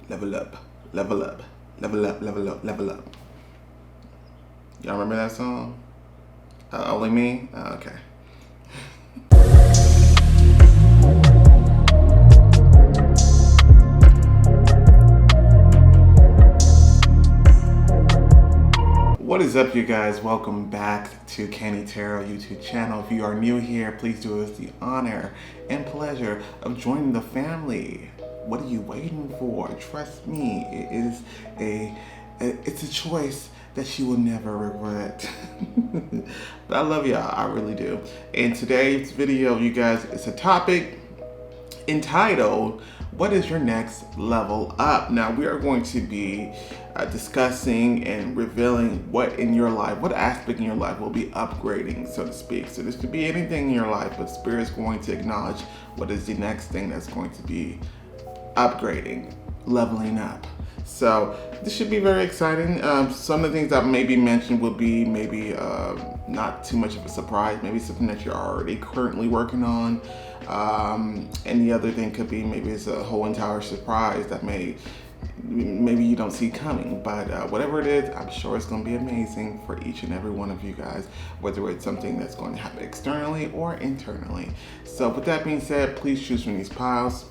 level up, level up, level up, level up, level up. Y'all remember that song? Only me? Okay. What is up, you guys? Welcome back to Candy Tarot YouTube channel. If you are new here, please do us the honor and pleasure of joining the family. What are you waiting for? Trust me, it's a choice that you will never regret. But I love y'all, I really do. In today's video, you guys, it's a topic entitled, what is your next level up? Now we are going to be discussing and revealing what in your life, what aspect in your life will be upgrading, so to speak. So this could be anything in your life, but Spirit's going to acknowledge what is the next thing that's going to be upgrading, leveling up. So this should be very exciting. Some of the things that may be mentioned will be maybe not too much of a surprise, maybe something that you're already currently working on. And the other thing could be maybe it's a whole entire surprise that maybe you don't see coming. But whatever it is, I'm sure it's going to be amazing for each and every one of you guys, whether it's something that's going to happen externally or internally. So with that being said, please choose from these piles.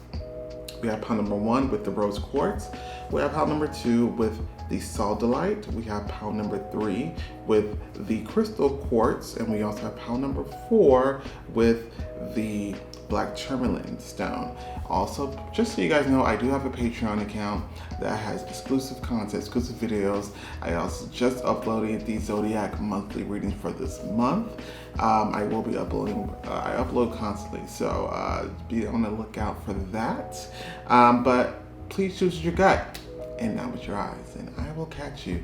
We have pile number 1 with the rose quartz. We have pile number 2 with the saldilite. We have pile number 3 with the crystal quartz. And we also have pile number 4 with the black tourmaline stone. Also, just so you guys know, I do have a Patreon account that has exclusive content, exclusive videos. I also just uploaded the Zodiac monthly readings for this month. I will be uploading, I upload constantly, so be on the lookout for that. But please choose your gut and not with your eyes, and I will catch you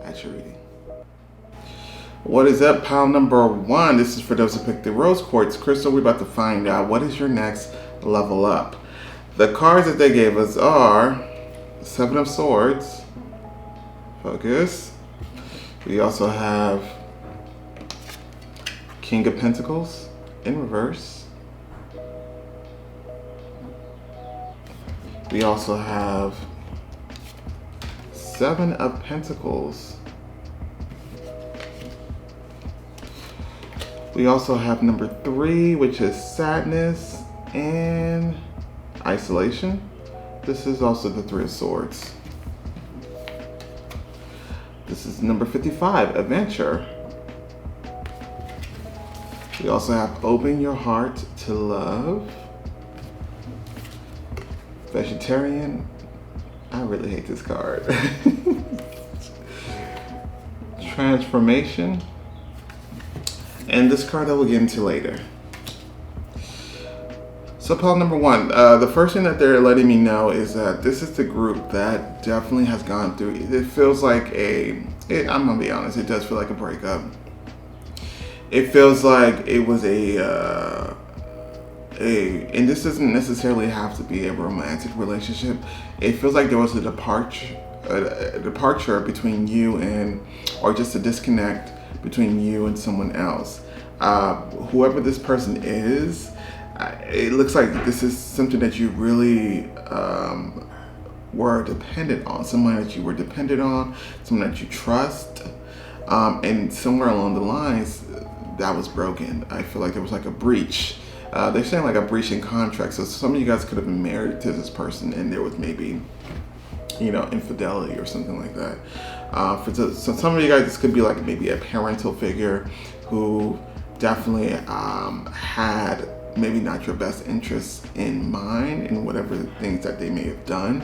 at your reading. What is up, pile number 1? This is for those who picked the rose quartz crystal. We're about to find out what is your next level up. The cards that they gave us are 7 of Swords. Focus. We also have King of Pentacles in reverse. We also have 7 of Pentacles. We also have number 3, which is sadness and isolation. This is also the 3 of Swords. This is number 55, adventure. We also have open your heart to love. Vegetarian. I really hate this card. Transformation. And this card I will get into later. So pile number 1, the first thing that they're letting me know is that this is the group that definitely has gone through, it feels like I'm gonna be honest, it does feel like a breakup. It feels like it was and this doesn't necessarily have to be a romantic relationship. It feels like there was a departure between you or just a disconnect between you and someone else. Whoever this person is, it looks like this is something that you really were dependent on, someone that you were dependent on, someone that you trust, and somewhere along the lines that was broken. I feel like there was like a breach. They're saying like a breach in contract. So some of you guys could have been married to this person and there was maybe, infidelity or something like that. So some of you guys, this could be like maybe a parental figure who definitely had maybe not your best interests in mind in whatever things that they may have done.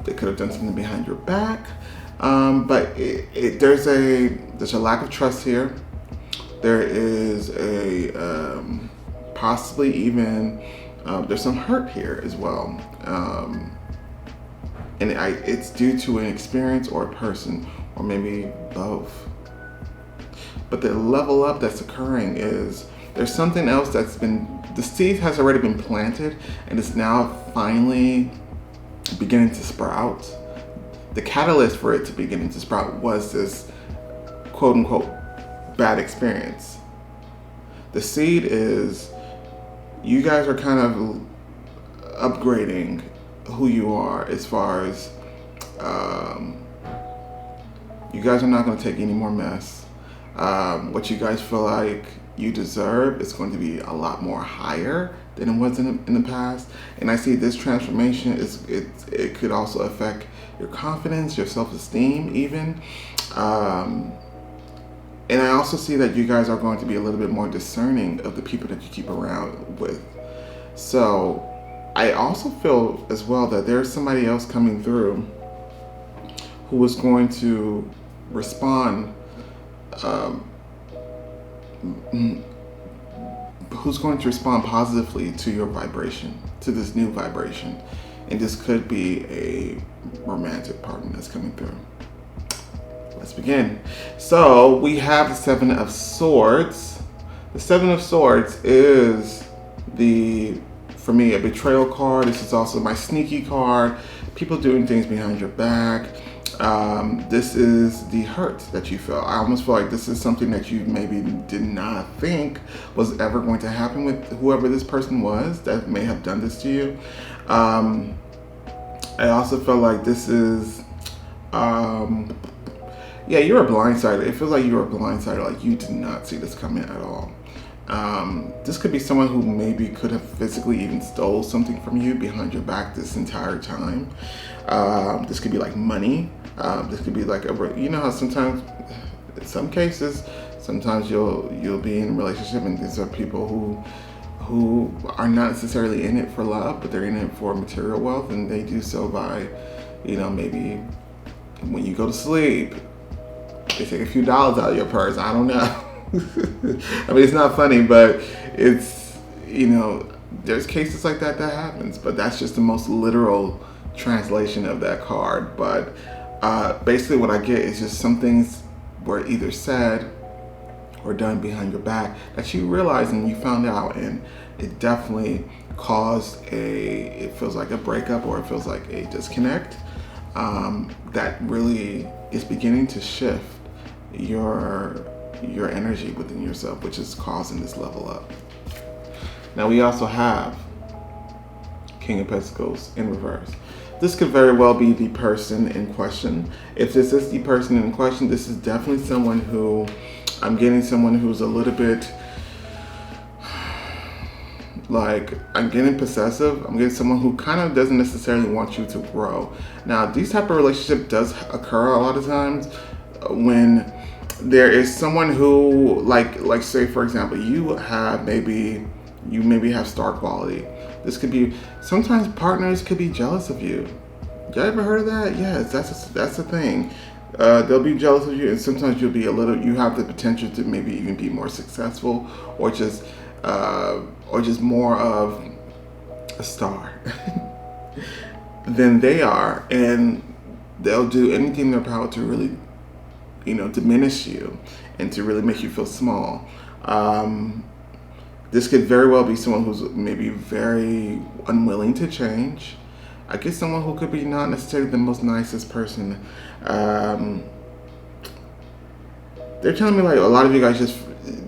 They could have done something behind your back. But there's a lack of trust here. There is possibly even, there's some hurt here as well. And it's due to an experience or a person, or maybe both. But the level up that's occurring is there's something else the seed has already been planted and it's now finally beginning to sprout. The catalyst for it to beginning to sprout was this quote unquote bad experience. The seed is, you guys are kind of upgrading who you are as far as You guys are not going to take any more mess. What you guys feel like you deserve is going to be a lot more higher than it was in the past. And I see this transformation it could also affect your confidence, your self-esteem even. And I also see that you guys are going to be a little bit more discerning of the people that you keep around with. So I also feel as well that there's somebody else coming through who is going to respond, who's going to respond positively to your vibration, to this new vibration. And this could be a romantic partner that's coming through. Let's begin. So we have the Seven of Swords. The Seven of Swords is for me, a betrayal card. This is also my sneaky card. People doing things behind your back. This is the hurt that you feel. I almost feel like this is something that you maybe did not think was ever going to happen with whoever this person was that may have done this to you. I also feel like this is, yeah, you were blindsided. It feels like you were blindsided, like you did not see this coming at all. This could be someone who maybe could have physically even stole something from you behind your back this entire time. This could be like money. This could be like you know how sometimes, in some cases, sometimes you'll be in a relationship and these are people who are not necessarily in it for love, but they're in it for material wealth, and they do so by, you know, maybe when you go to sleep, they take a few dollars out of your purse. I don't know. I mean, it's not funny, but it's, you know, there's cases like that happens, but that's just the most literal translation of that card. But basically what I get is just some things were either said or done behind your back that you realized and you found out, and it definitely caused it feels like a breakup, or it feels like a disconnect that really is beginning to shift your energy within yourself, which is causing this level up. Now we also have King of Pentacles in reverse. This could very well be the person in question. If this is the person in question, this is definitely someone who, I'm getting someone who's a little bit like, I'm getting possessive. I'm getting someone who kind of doesn't necessarily want you to grow. Now, these type of relationship does occur a lot of times when there is someone who, like say for example, you maybe have star quality. This could be, sometimes partners could be jealous of you. Y'all ever heard of that? Yes, that's a thing. They'll be jealous of you, and sometimes you have the potential to maybe even be more successful, or just more of a star than they are, and they'll do anything in their power to really, you know, diminish you and to really make you feel small. This could very well be someone who's maybe very unwilling to change. I guess someone who could be not necessarily the most nicest person. They're telling me like a lot of you guys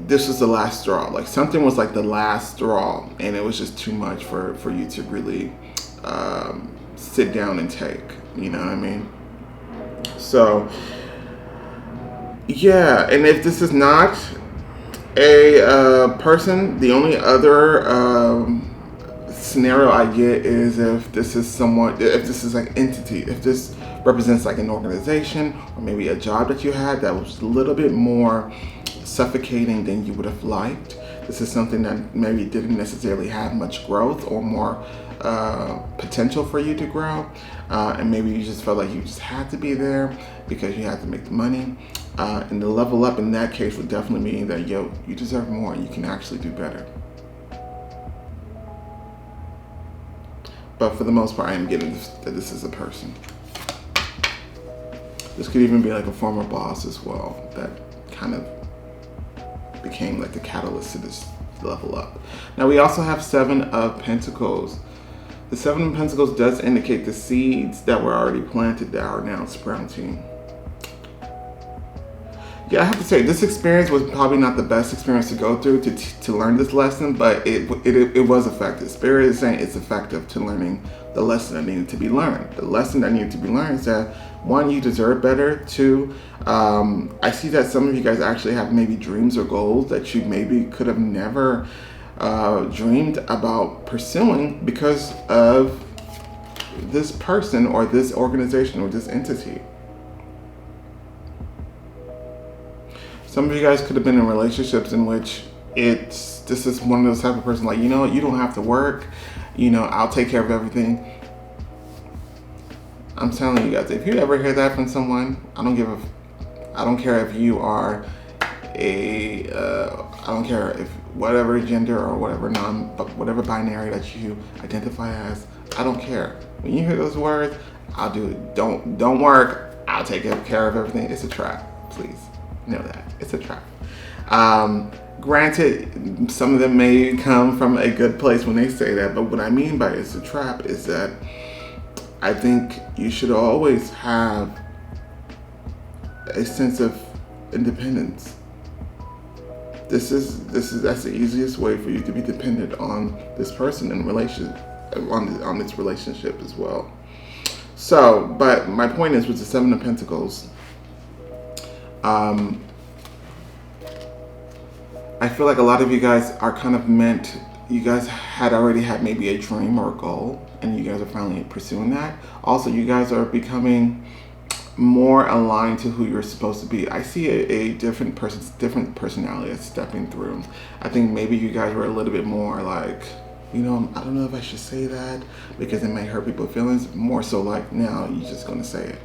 this was the last straw. Like something was like the last straw, and it was just too much for you to really sit down and take. You know what I mean? So yeah, and if this is not a person, the only other scenario I get is if this is like entity, if this represents like an organization or maybe a job that you had that was a little bit more suffocating than you would have liked. This is something that maybe didn't necessarily have much growth or more potential for you to grow, and maybe you just felt like you just had to be there because you had to make the money. And the level up in that case would definitely mean that, you deserve more and you can actually do better. But for the most part, I am getting that this is a person. This could even be like a former boss as well that kind of became like the catalyst to this level up. Now we also have Seven of Pentacles. The Seven of Pentacles does indicate the seeds that were already planted that are now sprouting. Yeah, I have to say, this experience was probably not the best experience to go through to learn this lesson, but it was effective. Spirit is saying it's effective to learning the lesson that needed to be learned. The lesson that needed to be learned is that, one, you deserve better. Two, I see that some of you guys actually have maybe dreams or goals that you maybe could have never dreamed about pursuing because of this person or this organization or this entity. Some of you guys could have been in relationships in which this is one of those type of person like, you know what, you don't have to work, you know, I'll take care of everything. I'm telling you guys, if you ever hear that from someone, I don't care if you are I don't care if whatever gender or whatever binary that you identify as, I don't care. When you hear those words, I'll do it. Don't work, I'll take care of everything. It's a trap. Please know that. It's a trap. Granted, some of them may come from a good place when they say that, but what I mean by it's a trap is that I think you should always have a sense of independence. That's the easiest way for you to be dependent on this person in on this relationship as well. So, but my point is with the Seven of Pentacles, I feel like a lot of you guys are kind of you guys had already had maybe a dream or a goal, and you guys are finally pursuing that. Also, you guys are becoming more aligned to who you're supposed to be. I see a different personality that's stepping through. I think maybe you guys were a little bit more like, you know, I don't know if I should say that because it may hurt people's feelings. More so like, now you're just going to say it.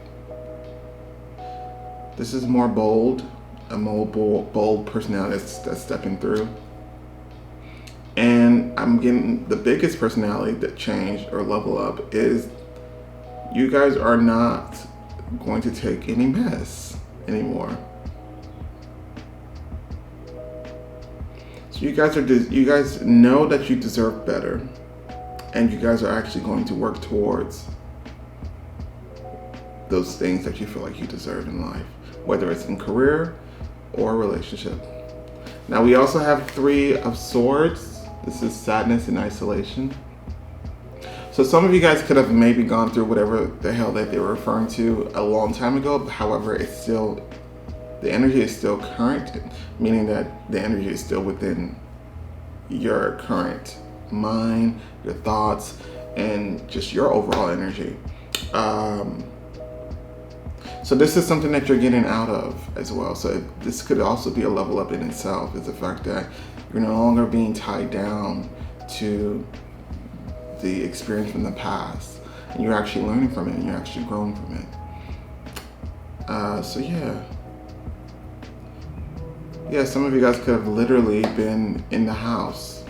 This is more bold, a more bold personality that's stepping through. And I'm getting the biggest personality that changed or level up is you guys are not going to take any mess anymore. So you guys know that you deserve better, and you guys are actually going to work towards those things that you feel like you deserve in life, whether it's in career or relationship. Now we also have Three of Swords. This is sadness and isolation. So some of you guys could have maybe gone through whatever the hell that they were referring to a long time ago. However, the energy is still current, meaning that the energy is still within your current mind, your thoughts, and just your overall energy. So this is something that you're getting out of as well. So this could also be a level up in itself, is the fact that you're no longer being tied down to the experience from the past, and you're actually learning from it, and you're actually growing from it. So yeah, some of you guys could have literally been in the house,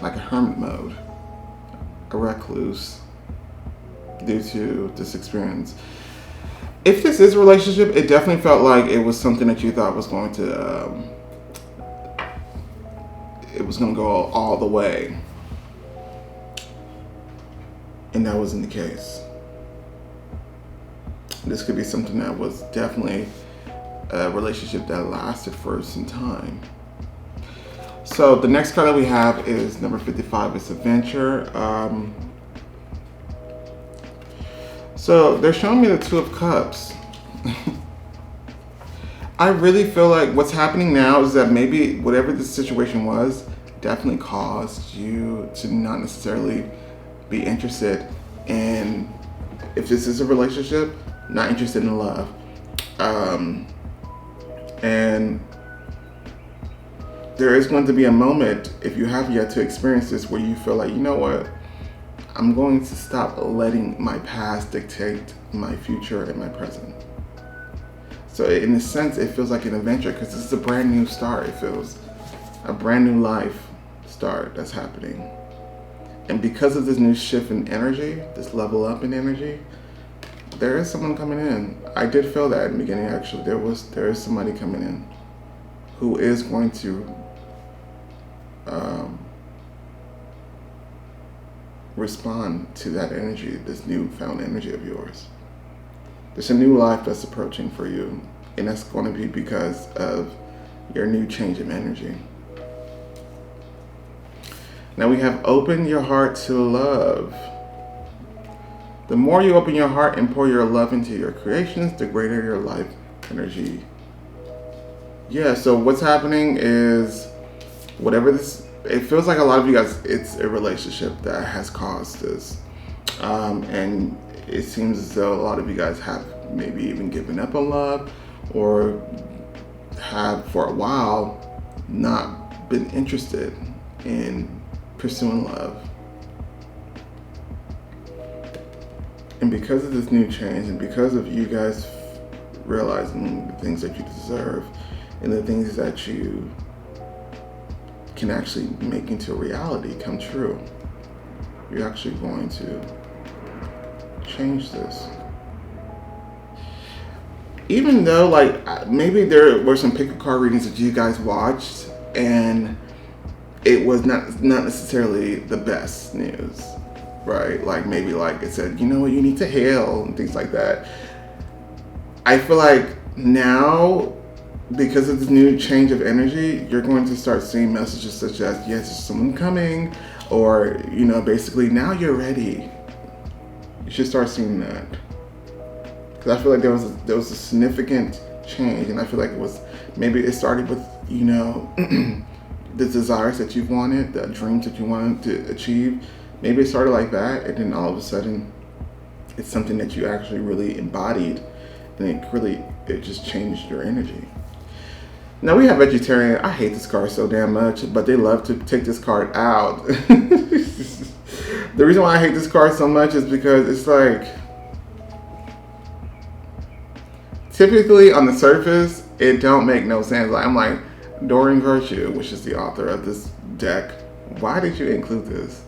like a hermit mode, a recluse, due to this experience. If this is a relationship, it definitely felt like it was something that you thought was going to, go all the way. And that wasn't the case. This could be something that was definitely a relationship that lasted for some time. So the next card that we have is number 55. It's adventure. So they're showing me the Two of Cups. I really feel like what's happening now is that maybe whatever the situation was definitely caused you to not necessarily be interested in, if this is a relationship, not interested in love. And there is going to be a moment, if you have yet to experience this, where you feel like, you know what, I'm going to stop letting my past dictate my future and my present. So in a sense, it feels like an adventure because this is a brand new start. It feels a brand new life start that's happening. And because of this new shift in energy, this level up in energy, there is someone coming in. I did feel that in the beginning, actually. There is somebody coming in who is going to respond to that energy, this newfound energy of yours. There's a new life that's approaching for you, and that's going to be because of your new change of energy. Now we have open your heart to love. The more you open your heart and pour your love into your creations, the greater your life energy. Yeah, so what's happening is whatever this, it feels like a lot of you guys, it's a relationship that has caused this. And it seems as though a lot of you guys have maybe even given up on love, or have for a while not been interested in pursuing love. And because of this new change, and because of you guys realizing the things that you deserve and the things that you can actually make into a reality come true, you're actually going to change this. Even though, like, maybe there were some pick a card readings that you guys watched and it was not necessarily the best news, right? Like, maybe like it said, you know what, you need to heal and things like that. I feel like now, because of this new change of energy, you're going to start seeing messages such as, yes, there's someone coming, or, you know, basically, now you're ready. You should start seeing that. Because I feel like there was a significant change, and I feel like maybe it started with, you know, the desires that you've wanted, the dreams that you wanted to achieve. Maybe it started like that, and then all of a sudden, it's something that you actually really embodied, and it just changed your energy. Now we have vegetarian. I hate this card so damn much, but they love to take this card out. The reason why I hate this card so much is because it's like, typically on the surface, it don't make no sense. Like, I'm like, Doreen Virtue, which is the author of this deck, why did you include this?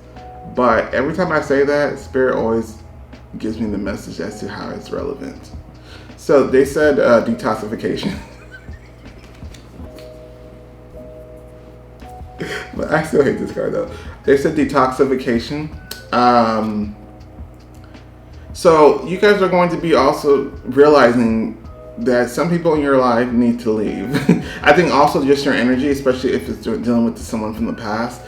But every time I say that, Spirit always gives me the message as to how it's relevant. So they said detoxification. But I still hate this card though. They said detoxification. So you guys are going to be also realizing that some people in your life need to leave. I think also just your energy, especially if it's dealing with someone from the past.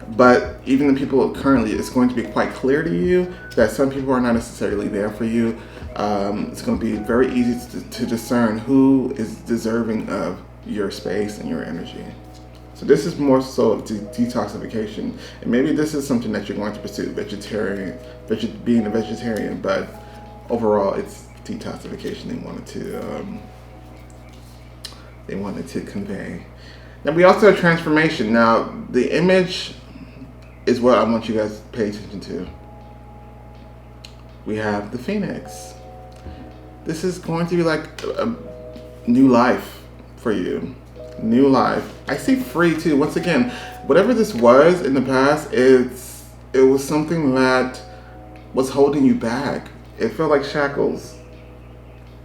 But even the people currently, it's going to be quite clear to you that some people are not necessarily there for you. It's going to be very easy to discern who is deserving of your space and your energy. So this is more so of detoxification. And maybe this is something that you're going to pursue, being a vegetarian, but overall it's detoxification they wanted to convey. Now we also have transformation. Now the image is what I want you guys to pay attention to. We have the Phoenix. This is going to be like a new life for you. New life. I see free too. Once again, whatever this was in the past, it was something that was holding you back. It felt like shackles.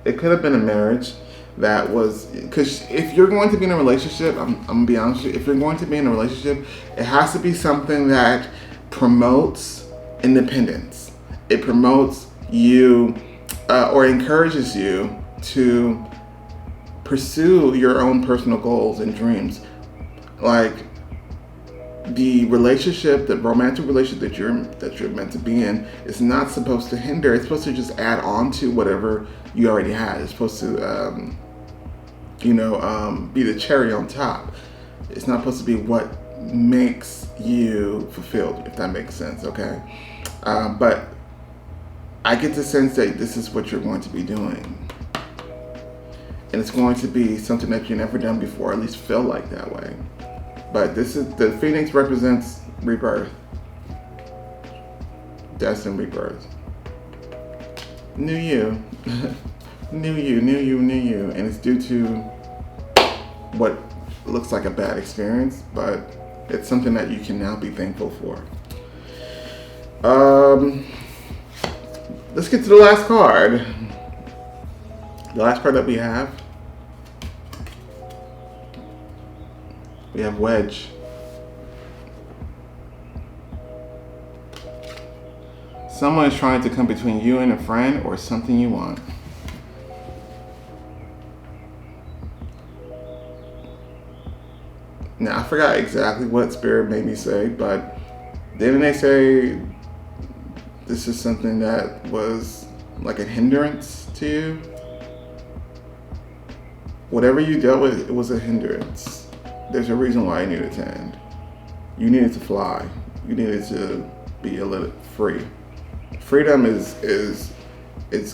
It could have been a marriage that was, because if you're going to be in a relationship, I'm gonna be honest with you, if you're going to be in a relationship, it has to be something that promotes independence. It promotes you or encourages you to pursue your own personal goals and dreams. Like the relationship, the romantic relationship that you're meant to be in is not supposed to hinder. It's supposed to just add on to whatever you already had. It's supposed to, be the cherry on top. It's not supposed to be what makes you fulfilled, if that makes sense, okay? But I get the sense that this is what you're going to be doing. And it's going to be something that you've never done before, at least feel like that way. But the Phoenix represents rebirth. Death and rebirth. New you. New you. And it's due to what looks like a bad experience, but it's something that you can now be thankful for. Let's get to the last card. The last card that we have Wedge. Someone is trying to come between you and a friend or something you want. Now, I forgot exactly what Spirit made me say, but didn't they say this is something that was like a hindrance to you. Whatever you dealt with, it was a hindrance. There's a reason why it needed to end. You needed to fly. You needed to be a little free. Freedom is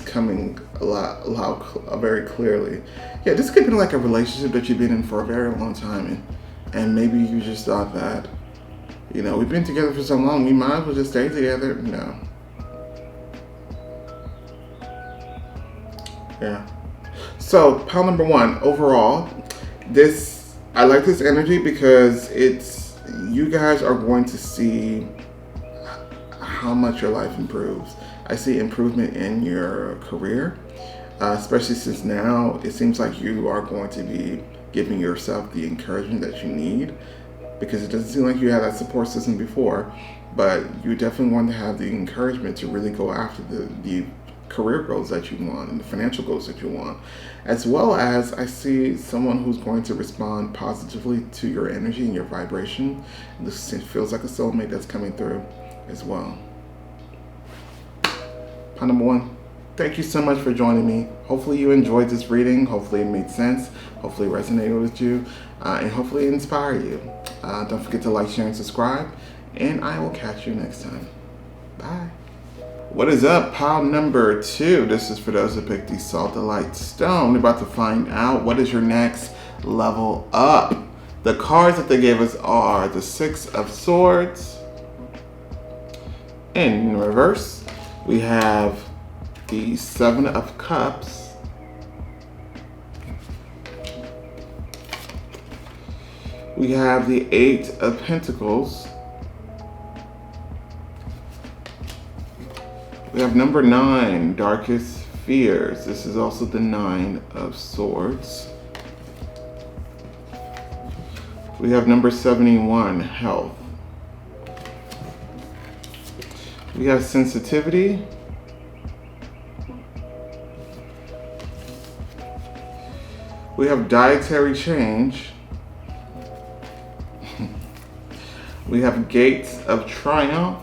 coming very clearly. Yeah, this could be like a relationship that you've been in for a very long time, and maybe you just thought that, you know, we've been together for so long, we might as well just stay together. No. Yeah. So pile number one, overall, I like this energy because you guys are going to see how much your life improves. I see improvement in your career, especially since now it seems like you are going to be giving yourself the encouragement that you need, because it doesn't seem like you had that support system before, but you definitely want to have the encouragement to really go after the career goals that you want and the financial goals that you want, as well as I see someone who's going to respond positively to your energy and your vibration. This feels like a soulmate that's coming through as well. Pile number one, thank you so much for joining me. Hopefully you enjoyed this reading. Hopefully it made sense. Hopefully it resonated with you, and hopefully it inspired you. Don't forget to like, share, and subscribe, and I will catch you next time. Bye. What is up, pile number two? This is for those who picked the Salt Delight Stone. We're about to find out what is your next level up. The cards that they gave us are the Six of Swords. In reverse, we have the Seven of Cups. We have the Eight of Pentacles. We have number 9, Darkest Fears. This is also the Nine of Swords. We have number 71, Health. We have Sensitivity. We have Dietary Change. We have Gates of Triumph.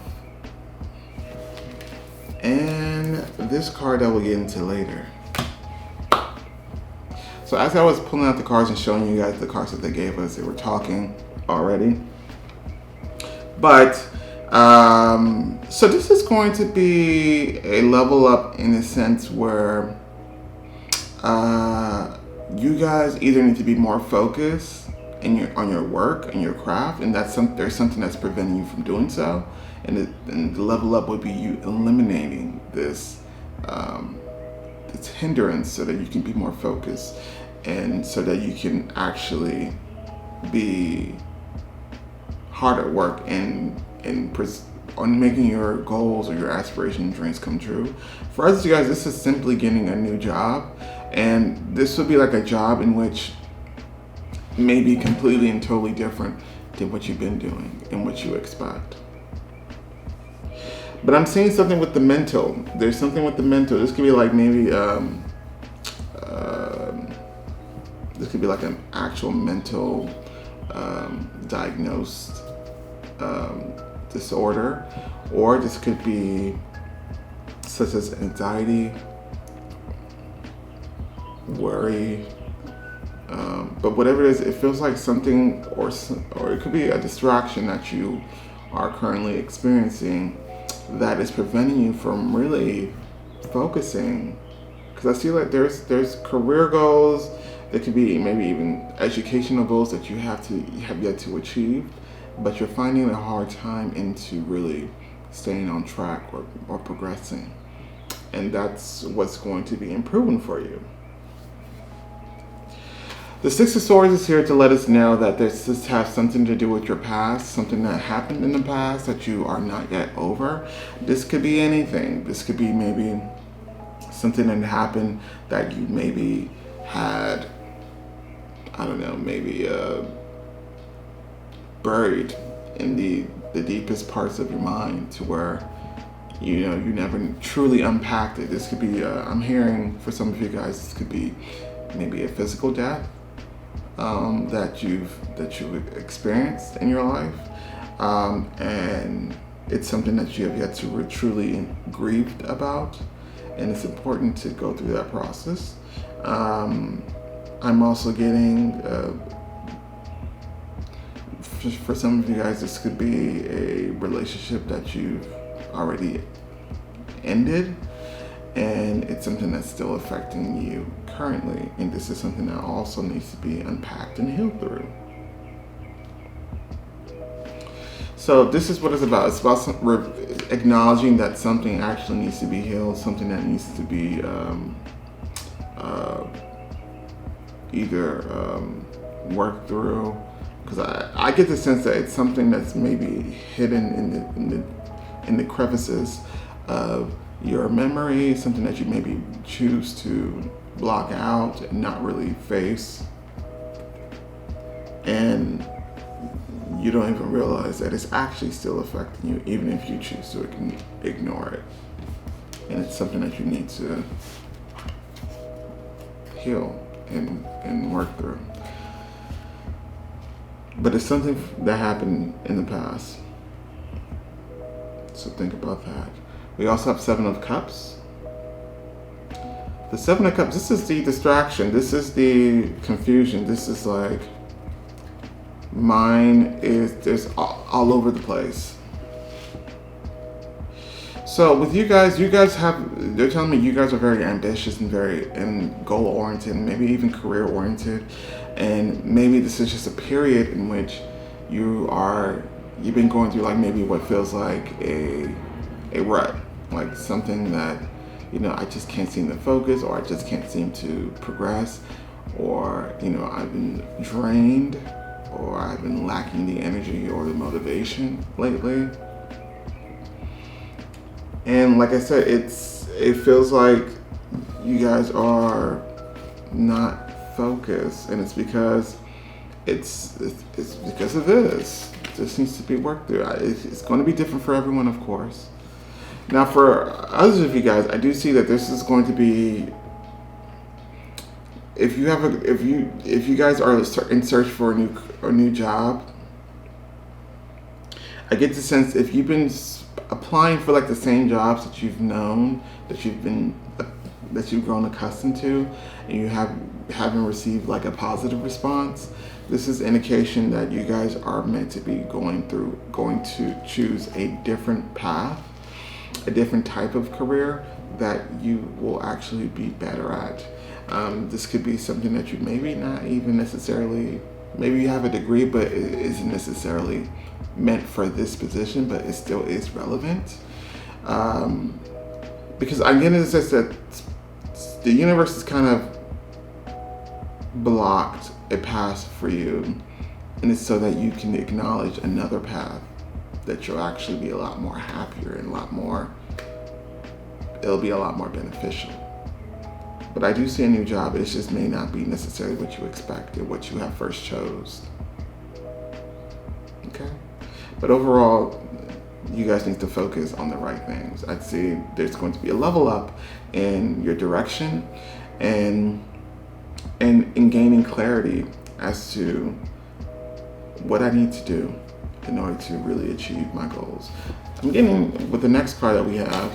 And this card I will get into later. So as I was pulling out the cards and showing you guys the cards that they gave us, they were talking already. But, so this is going to be a level up in a sense where you guys either need to be more focused on your work and your craft, and there's something that's preventing you from doing so. And the level up would be you eliminating this hindrance so that you can be more focused, and so that you can actually be hard at work on making your goals or your aspirations and dreams come true. For us, you guys, this is simply getting a new job, and this would be like a job in which may be completely and totally different than what you've been doing and what you expect. But I'm seeing something with the mental. There's something with the mental. This could be like maybe, this could be like an actual mental diagnosed disorder, or this could be such as anxiety, worry, but whatever it is, it feels like something, or it could be a distraction that you are currently experiencing that is preventing you from really focusing. Because I see like there's career goals, there could be maybe even educational goals that you have yet to achieve, but you're finding a hard time into really staying on track or progressing, and that's what's going to be improving for you. The Six of Swords is here to let us know that this has something to do with your past, something that happened in the past that you are not yet over. This could be anything. This could be maybe something that happened that you maybe had, I don't know, maybe buried in the deepest parts of your mind, to where you never truly unpacked it. This could be, I'm hearing for some of you guys, this could be maybe a physical death that you've experienced in your life, and it's something that you have yet to truly grieved about, and it's important to go through that process. I'm also getting, for some of you guys, this could be a relationship that you've already ended, and it's something that's still affecting you currently, and this is something that also needs to be unpacked and healed through. So this is what it's about. It's about acknowledging that something actually needs to be healed, something that needs to be either worked through. Because I get the sense that it's something that's maybe hidden in the crevices of your memory, something that you maybe choose to block out and not really face, and you don't even realize that it's actually still affecting you, even if you choose to ignore it. And it's something that you need to heal and work through. But it's something that happened in the past. So think about that. We also have Seven of Cups. The Seven of Cups, this is the distraction. This is the confusion. This is like, mine is there's all over the place. So with you guys have, they're telling me you guys are very ambitious and goal oriented, maybe even career oriented. And maybe this is just a period in which you've been going through like maybe what feels like a rut, like something that, I just can't seem to focus, or I just can't seem to progress, or, I've been drained, or I've been lacking the energy or the motivation lately. And like I said, it feels like you guys are not focused, and it's because because of this. This needs to be worked through. It's going to be different for everyone, of course. Now, for others of you guys, I do see that this is going to be, if you guys are in search for a new job, I get the sense if you've been applying for like the same jobs that you've known, that you've grown accustomed to, and you haven't received like a positive response, this is indication that you guys are meant to be going to choose a different path, a different type of career that you will actually be better at. This could be something that you maybe not even necessarily, maybe you have a degree, but it isn't necessarily meant for this position, but it still is relevant. Because I'm getting the sense that the universe has kind of blocked a path for you, and it's so that you can acknowledge another path that you'll actually be a lot more happier and it'll be a lot more beneficial. But I do see a new job. It just may not be necessarily what you expected, what you have first chose. Okay? But overall, you guys need to focus on the right things. I'd say there's going to be a level up in your direction and in gaining clarity as to what I need to do in order to really achieve my goals. I'm getting, with the next card that we have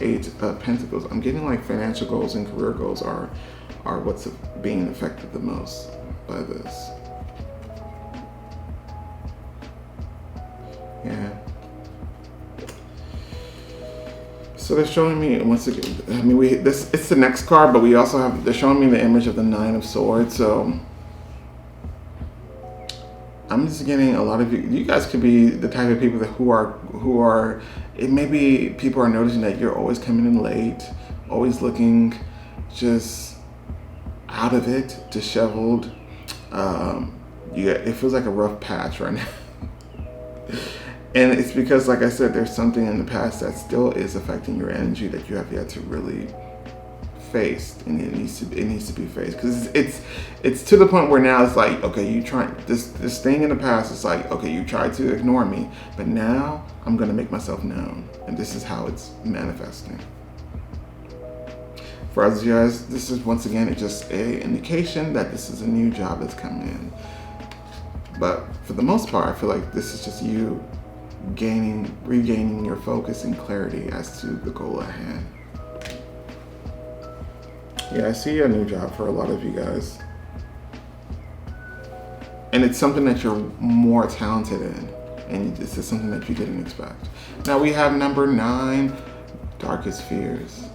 8 of Pentacles. I'm getting like financial goals and career goals are what's being affected the most by this. Yeah. So they're showing me, once again, it's the next card, but we also they're showing me the image of the 9 of Swords. So I'm just getting a lot of you guys could be the type of people who are, it may be people are noticing that you're always coming in late, always looking just out of it, disheveled. It feels like a rough patch right now. And it's because, like I said, there's something in the past that still is affecting your energy that you have yet to really face, and it needs to be faced, because it's to the point where now it's like, okay, you try this thing in the past. It's like, okay, you tried to ignore me, but now I'm gonna make myself known, and this is how it's manifesting. For others of you guys, this is once again it's just a indication that this is a new job that's coming in. But for the most part, I feel like this is just you regaining your focus and clarity as to the goal at hand. Yeah, I see a new job for a lot of you guys. And it's something that you're more talented in. And this is something that you didn't expect. Now we have number 9, darkest fears.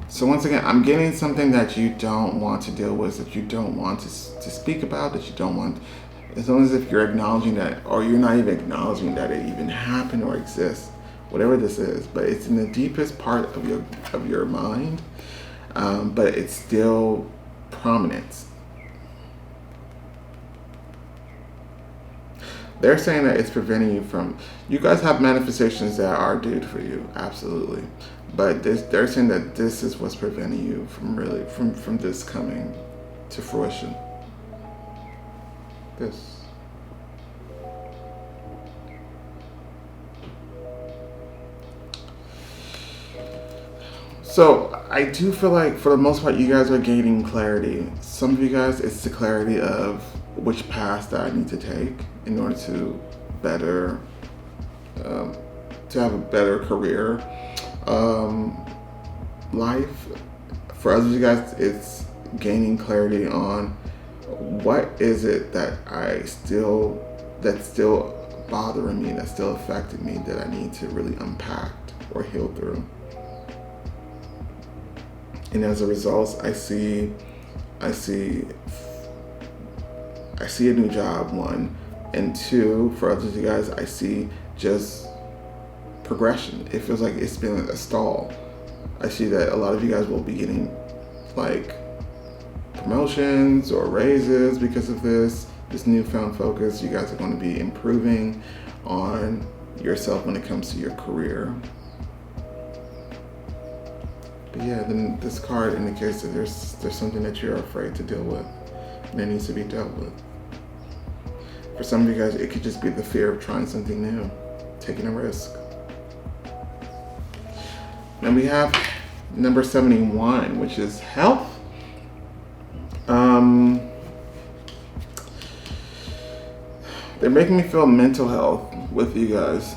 So once again, I'm getting something that you don't want to deal with, that you don't want to speak about, that you don't want. It's almost as if you're acknowledging that, or you're not even acknowledging that it even happened or exists, whatever this is. But it's in the deepest part of your mind, but it's still prominent. They're saying that it's preventing you from. You guys have manifestations that are due for you, absolutely. But they're saying that this is what's preventing you from really from this coming to fruition. This. So I do feel like for the most part you guys are gaining clarity. Some of you guys, it's the clarity of which path that I need to take in order to better to have a better career life. For others of you guys, it's gaining clarity on what is it that that's still bothering me, that's still affecting me, that I need to really unpack or heal through. And as a result, I see a new job, 1, and 2, for others of you guys, I see just progression. It feels like it's been a stall. I see that a lot of you guys will be getting like promotions or raises because of this newfound focus. You guys are going to be improving on yourself when it comes to your career. But yeah, then this card indicates that there's something that you're afraid to deal with, and it needs to be dealt with. For some of you guys, it could just be the fear of trying something new, taking a risk. Then we have number 71, which is health. They're making me feel mental health with you guys.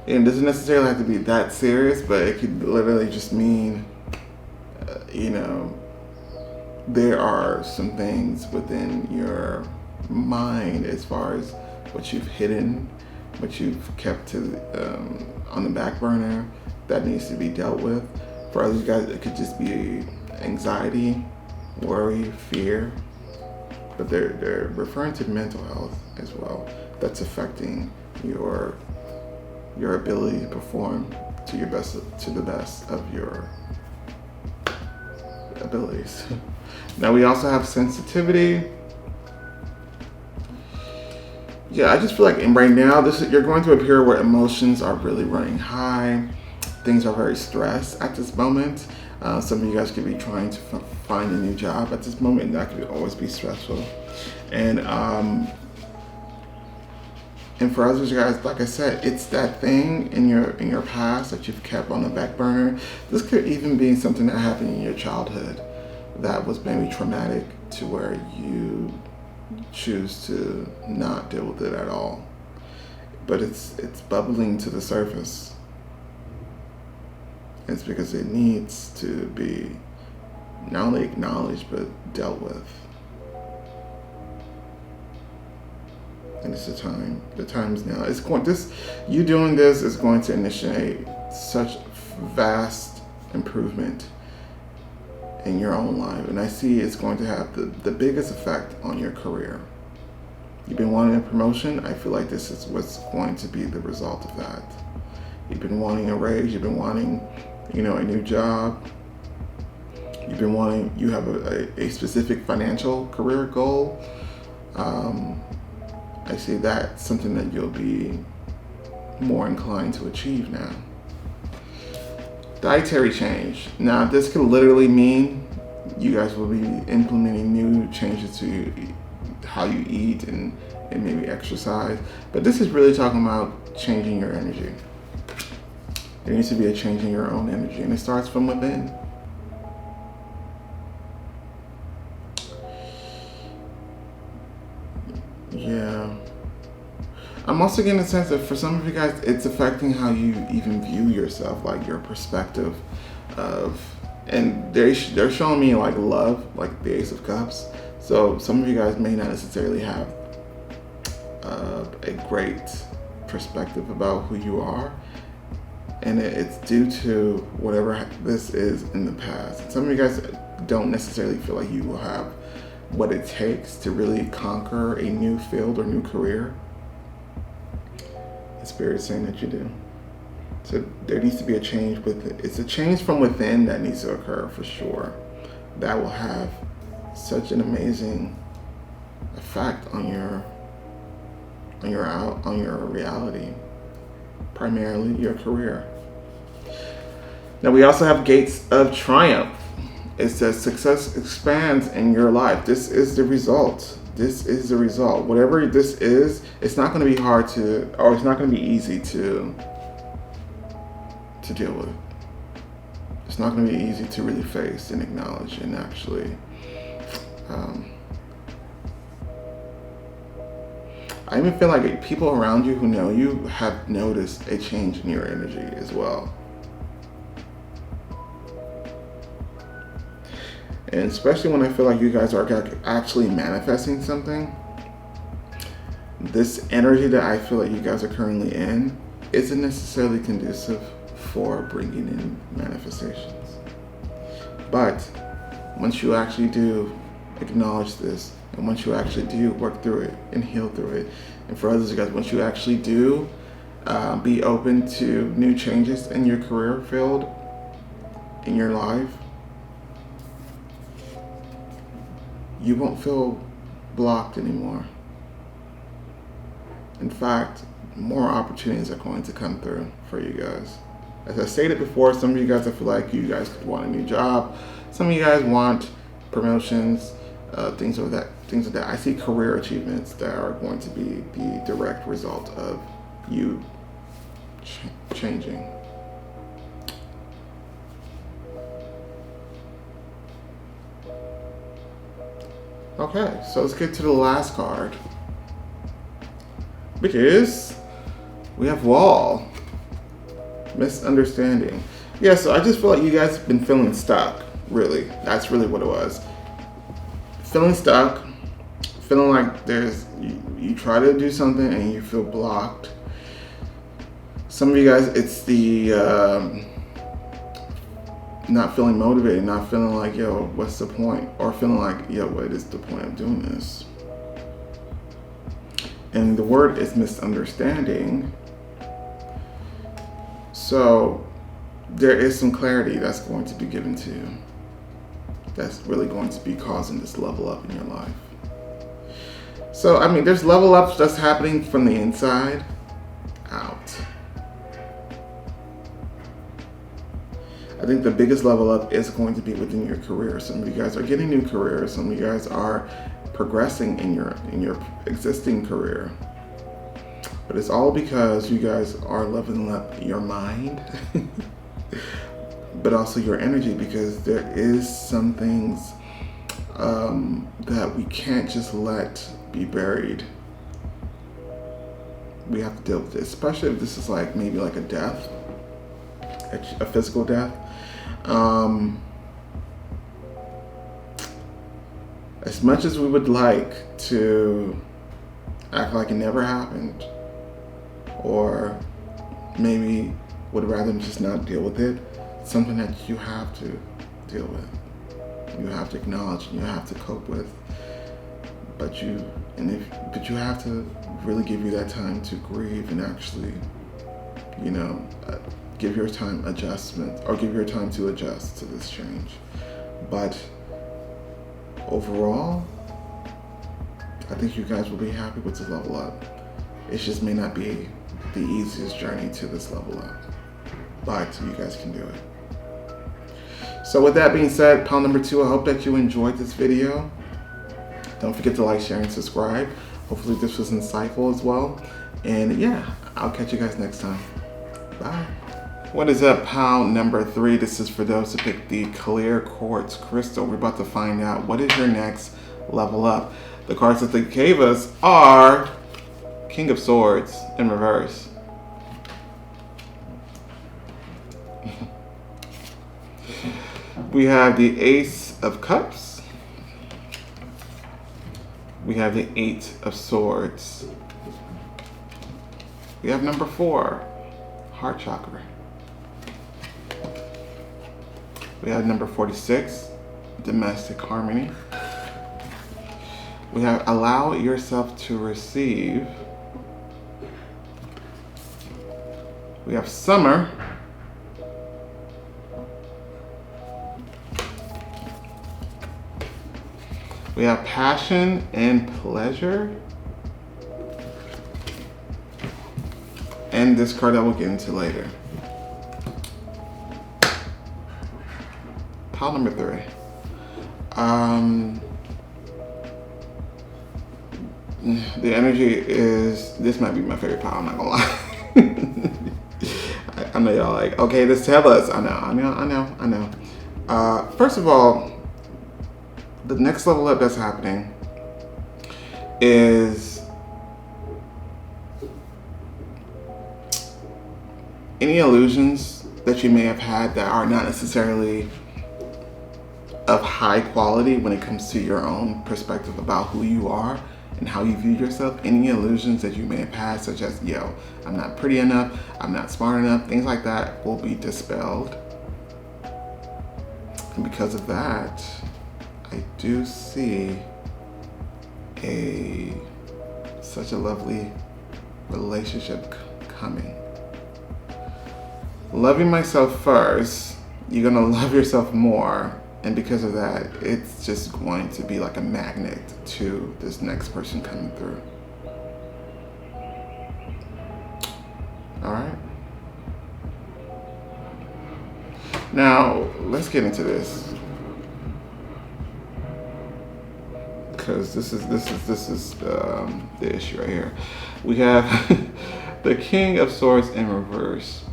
And it doesn't necessarily have to be that serious, but it could literally just mean, there are some things within your mind as far as what you've hidden, what you've kept on the back burner that needs to be dealt with. For others guys, it could just be anxiety, worry, fear. But they're referring to mental health as well. That's affecting your ability to perform to the best of your abilities. Now we also have sensitivity. Yeah, I just feel like right now you're going through a period where emotions are really running high. Things are very stressed at this moment. Some of you guys could be trying to find a new job at this moment, and that could always be stressful. And for others, you guys, like I said, it's that thing in your past that you've kept on the back burner. This could even be something that happened in your childhood that was maybe traumatic to where you choose to not deal with it at all. But it's bubbling to the surface. It's because it needs to be not only acknowledged but dealt with. And it's the time's now. You doing this is going to initiate such vast improvement in your own life. And I see it's going to have the biggest effect on your career. You've been wanting a promotion. I feel like this is what's going to be the result of that. You've been wanting a raise. You've been wanting, a new job. You have a specific financial career goal. I see that's something that you'll be more inclined to achieve now. Dietary change. Now, this could literally mean you guys will be implementing new changes to how you eat and maybe exercise. But this is really talking about changing your energy. There needs to be a change in your own energy, and it starts from within. Yeah. I'm also getting a sense that for some of you guys, it's affecting how you even view yourself, like your perspective of, and they're showing me like love, like the Ace of Cups. So some of you guys may not necessarily have a great perspective about who you are, and it's due to whatever this is in the past. Some of you guys don't necessarily feel like you will have what it takes to really conquer a new field or new career. The Spirit's saying that you do. So there needs to be a change it's a change from within that needs to occur for sure. That will have such an amazing effect on your reality, primarily your career. Now we also have Gates of Triumph. It says success expands in your life. This is the result. This is the result. Whatever this is, it's not going to be hard to, or it's not going to be easy to deal with. It's not going to be easy to really face and acknowledge and actually I even feel like people around you who know you have noticed a change in your energy as well. And especially when I feel like you guys are actually manifesting something, this energy that I feel like you guys are currently in isn't necessarily conducive for bringing in manifestations. But once you actually do acknowledge this, and once you actually do work through it and heal through it, and for others of you guys, once you actually do be open to new changes in your career field, in your life, you won't feel blocked anymore. In fact, more opportunities are going to come through for you guys. As I stated before, some of you guys, I feel like you guys could want a new job. Some of you guys want promotions, things like that. I see career achievements that are going to be the direct result of you changing. Okay, so let's get to the last card, which is, we have Wall. Misunderstanding. Yeah, so I just feel like you guys have been feeling stuck, really. That's really what it was. Feeling stuck, feeling like you try to do something and you feel blocked. Some of you guys, it's the not feeling motivated, not feeling like, yo, what's the point? Or feeling like, yo, what is the point of doing this? And the word is misunderstanding. So there is some clarity that's going to be given to you. That's really going to be causing this level up in your life. So, I mean, there's level ups that's happening from the inside out. I think the biggest level up is going to be within your career. Some of you guys are getting new careers. Some of you guys are progressing in your existing career. But it's all because you guys are leveling up your mind, but also your energy, because there is some things that we can't just let be buried. We have to deal with it, especially if this is like maybe like a death, a physical death. As much as we would like to act like it never happened, or maybe would rather just not deal with it, it's something that you have to deal with. You have to acknowledge and you have to cope with. But you have to really give you that time to grieve and actually, give your time adjustment, or give your time to adjust to this change. But overall, I think you guys will be happy with this level up. It just may not be the easiest journey to this level up, but you guys can do it. So with that being said, pile number 2, I hope that you enjoyed this video. Don't forget to like, share, and subscribe. Hopefully this was insightful as well. And yeah, I'll catch you guys next time. Bye. What is up, pile number 3? This is for those who picked the clear quartz crystal. We're about to find out what is your next level up. The cards that they gave us are King of Swords in reverse. We have the Ace of Cups. We have the Eight of Swords. We have number 4, Heart Chakra. We have number 46, Domestic Harmony. We have Allow Yourself to Receive. We have Summer. We have Passion and Pleasure. And this card I will get into later. Pile number 3. The energy is, this might be my favorite pile, I'm not gonna lie. I know y'all like, okay, just tell us. I know. First of all, the next level up that's happening is any illusions that you may have had that are not necessarily of high quality when it comes to your own perspective about who you are and how you view yourself. Any illusions that you may have had, such as, yo, I'm not pretty enough, I'm not smart enough, things like that will be dispelled. And because of that, I do see such a lovely relationship coming. Loving myself first, you're gonna love yourself more. And because of that, it's just going to be like a magnet to this next person coming through. All right. Now, let's get into this. Because this is the issue right here. We have the King of Swords in reverse.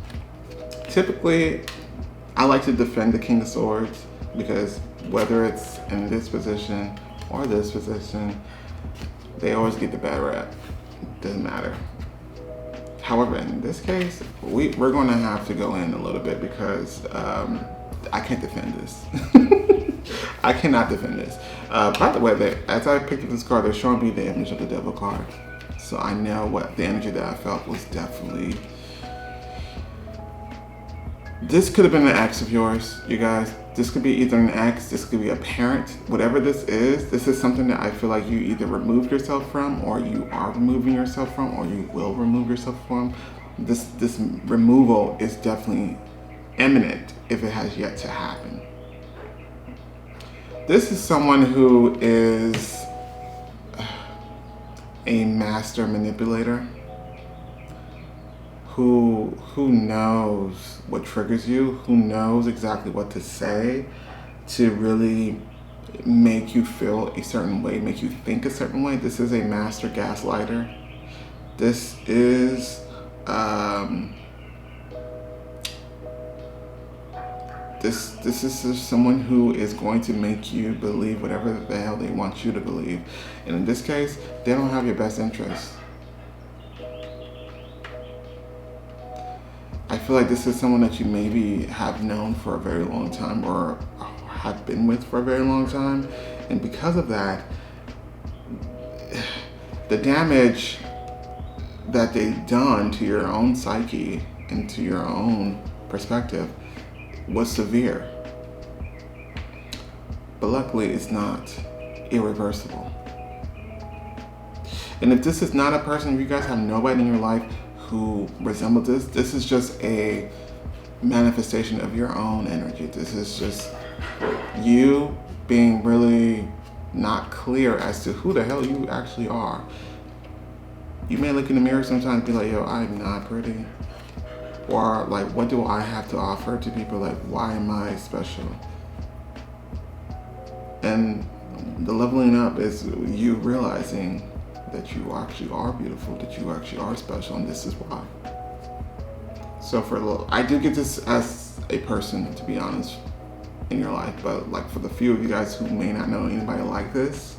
Typically, I like to defend the King of Swords because whether it's in this position or this position, they always get the bad rap. Doesn't matter. However, in this case, we're going to have to go in a little bit because I can't defend this. I cannot defend this. By the way, as I picked up this card, they're showing me the image of the Devil card. So I know what the energy that I felt was definitely... This could have been an ex of yours, you guys. This could be either an ex, this could be a parent. Whatever this is something that I feel like you either removed yourself from, or you are removing yourself from, or you will remove yourself from. This removal is definitely imminent if it has yet to happen. This is someone who is a master manipulator. Who knows what triggers you, who knows exactly what to say to really make you feel a certain way, make you think a certain way. This is a master gaslighter. This is this is just someone who is going to make you believe whatever the hell they want you to believe. And in this case, they don't have your best interest. I feel like this is someone that you maybe have known for a very long time or have been with for a very long time. And because of that, the damage that they've done to your own psyche and to your own perspective was severe. But luckily, it's not irreversible. And if this is not a person, if you guys have nobody in your life who resemble this is just a manifestation of your own energy. This is just you being really not clear as to who the hell you actually are. You may look in the mirror sometimes and be like, yo, I'm not pretty. Or like, what do I have to offer to people? Like, why am I special? And the leveling up is you realizing that you actually are beautiful, that you actually are special, and this is why. So for a little, I do get this as a person, to be honest, in your life, but like for the few of you guys who may not know anybody like this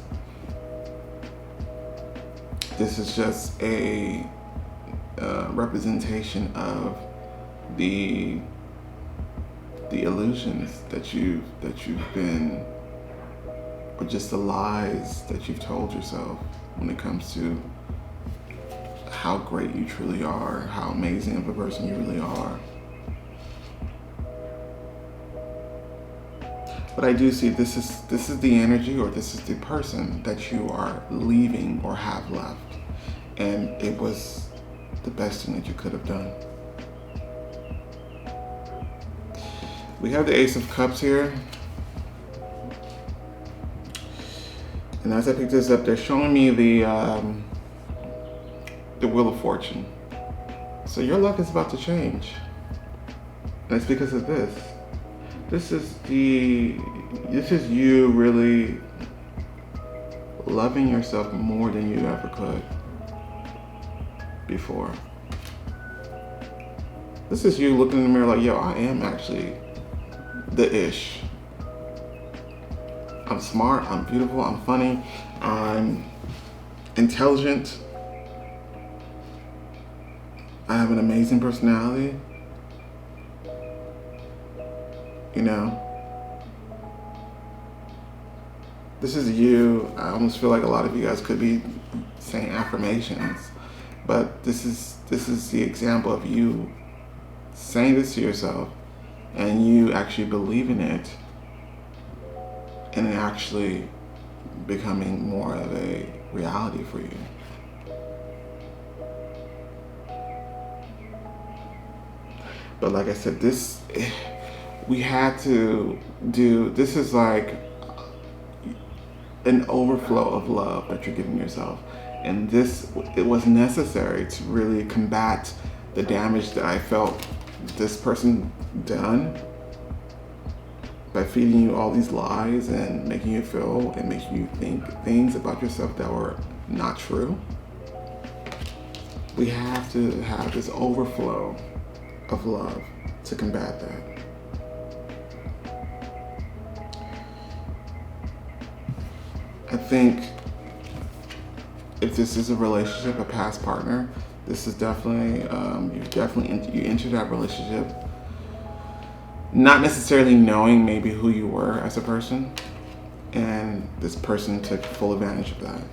This is just a representation of the illusions that you've been, or just the lies that you've told yourself when it comes to how great you truly are, how amazing of a person you really are. But I do see this is the energy, or this is the person that you are leaving or have left. And it was the best thing that you could have done. We have the Ace of Cups here. And as I pick this up, they're showing me the Wheel of Fortune. So your luck is about to change. And it's because of this. This is you really loving yourself more than you ever could before. This is you looking in the mirror like, yo, I am actually the ish. I'm smart, I'm beautiful, I'm funny, I'm intelligent, I have an amazing personality. You know, this is you. I almost feel like a lot of you guys could be saying affirmations, but this is the example of you saying this to yourself and you actually believing it and it actually becoming more of a reality for you. But like I said, we had to do, this is like an overflow of love that you're giving yourself. And it was necessary to really combat the damage that I felt this person done by feeding you all these lies and making you feel and making you think things about yourself that were not true. We have to have this overflow of love to combat that. I think if this is a relationship, a past partner, this is definitely, you entered that relationship not necessarily knowing maybe who you were as a person, and this person took full advantage of that.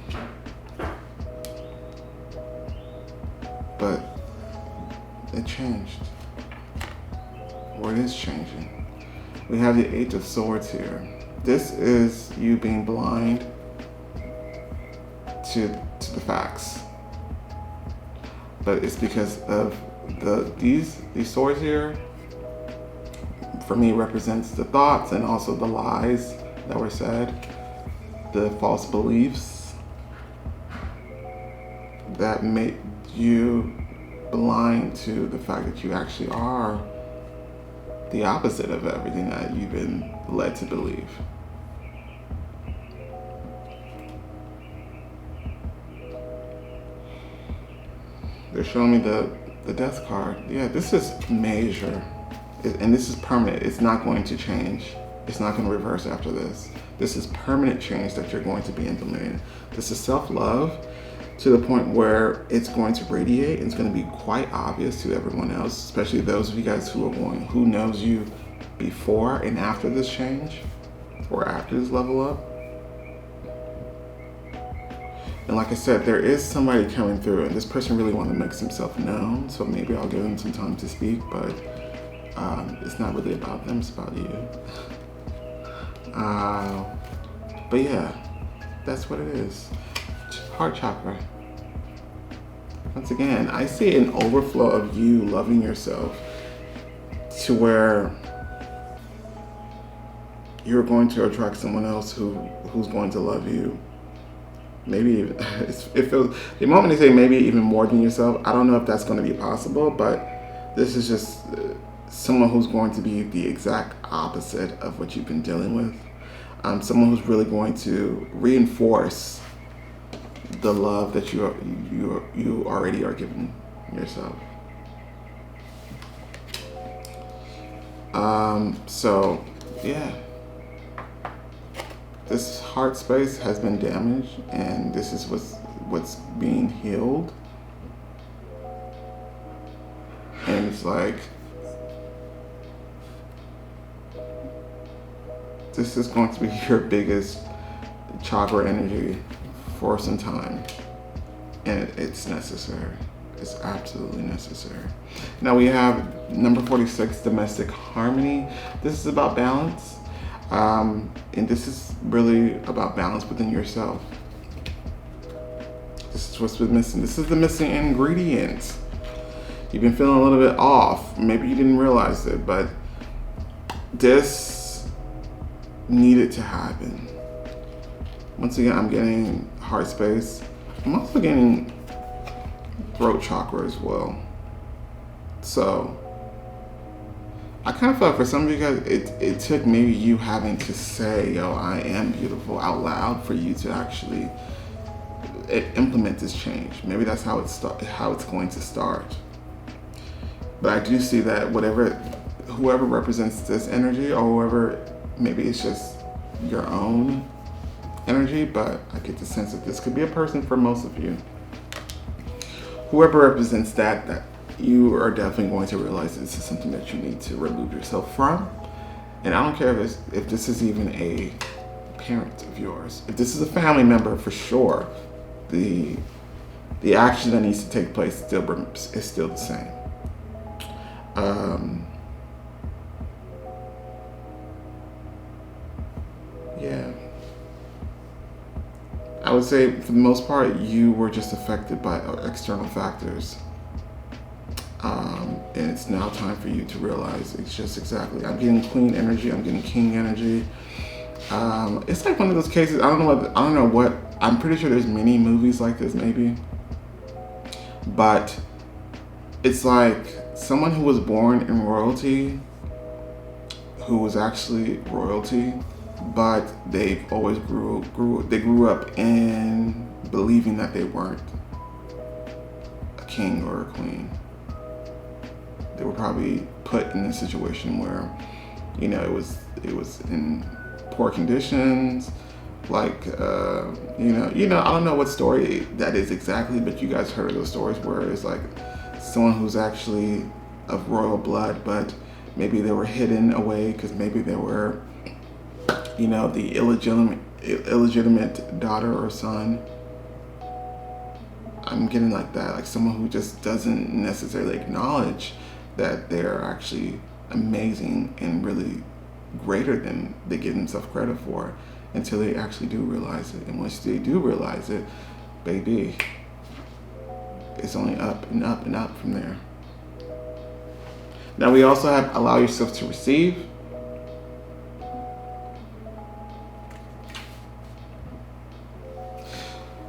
But it changed, or it is changing. We have the Eight of Swords here. This is you being blind to the facts, but it's because of these swords here. For me, represents the thoughts and also the lies that were said, the false beliefs that made you blind to the fact that you actually are the opposite of everything that you've been led to believe. They're showing me the Death card. Yeah, this is major. And this is permanent. It's not going to change. It's not going to reverse after this. This is permanent change that you're going to be implementing. This is self-love to the point where it's going to radiate and it's going to be quite obvious to everyone else, especially those of you guys who knows you before and after this change or after this level up. And like I said, there is somebody coming through, and this person really wants to make himself known, so maybe I'll give them some time to speak, but it's not really about them, it's about you. But yeah, that's what it is. Heart chakra. Once again, I see an overflow of you loving yourself to where you're going to attract someone else who's going to love you. Maybe it feels, the moment they say maybe even more than yourself, I don't know if that's going to be possible, but this is just someone who's going to be the exact opposite of what you've been dealing with. Someone who's really going to reinforce the love that you already are giving yourself. So yeah, this heart space has been damaged, and this is what's what's being healed. And it's like, this is going to be your biggest chakra energy for some time. And it's necessary. It's absolutely necessary. Now we have number 46, domestic harmony. This is about balance. And this is really about balance within yourself. This is what's been missing. This is the missing ingredient. You've been feeling a little bit off. Maybe you didn't realize it, but this needed to happen. Once again, I'm getting heart space. I'm also getting throat chakra as well. So I kind of feel like for some of you guys, it took maybe you having to say, yo, I am beautiful out loud for you to actually implement this change. Maybe that's how it's going to start. But I do see that whoever represents this energy, or whoever, maybe it's just your own energy, but I get the sense that this could be a person for most of you. Whoever represents that you are definitely going to realize this is something that you need to remove yourself from. And I don't care if this is even a parent of yours. If this is a family member, for sure, the action that needs to take place is still the same. Yeah. I would say for the most part, you were just affected by external factors. And it's now time for you to realize it's just exactly, I'm getting queen energy, I'm getting king energy. It's like one of those cases, I don't know what, I'm pretty sure there's many movies like this maybe. But it's like someone who was born in royalty, who was actually royalty, but they've always grew up in believing that they weren't a king or a queen. They were probably put in a situation where, you know, it was in poor conditions. Like, you know, I don't know what story that is exactly, but you guys heard of those stories where it's like someone who's actually of royal blood, but maybe they were hidden away because maybe they were, you know, the illegitimate daughter or son. I'm getting like that, like someone who just doesn't necessarily acknowledge that they're actually amazing and really greater than they give themselves credit for until they actually do realize it. And once they do realize it, baby, it's only up and up and up from there. Now we also have allow yourself to receive.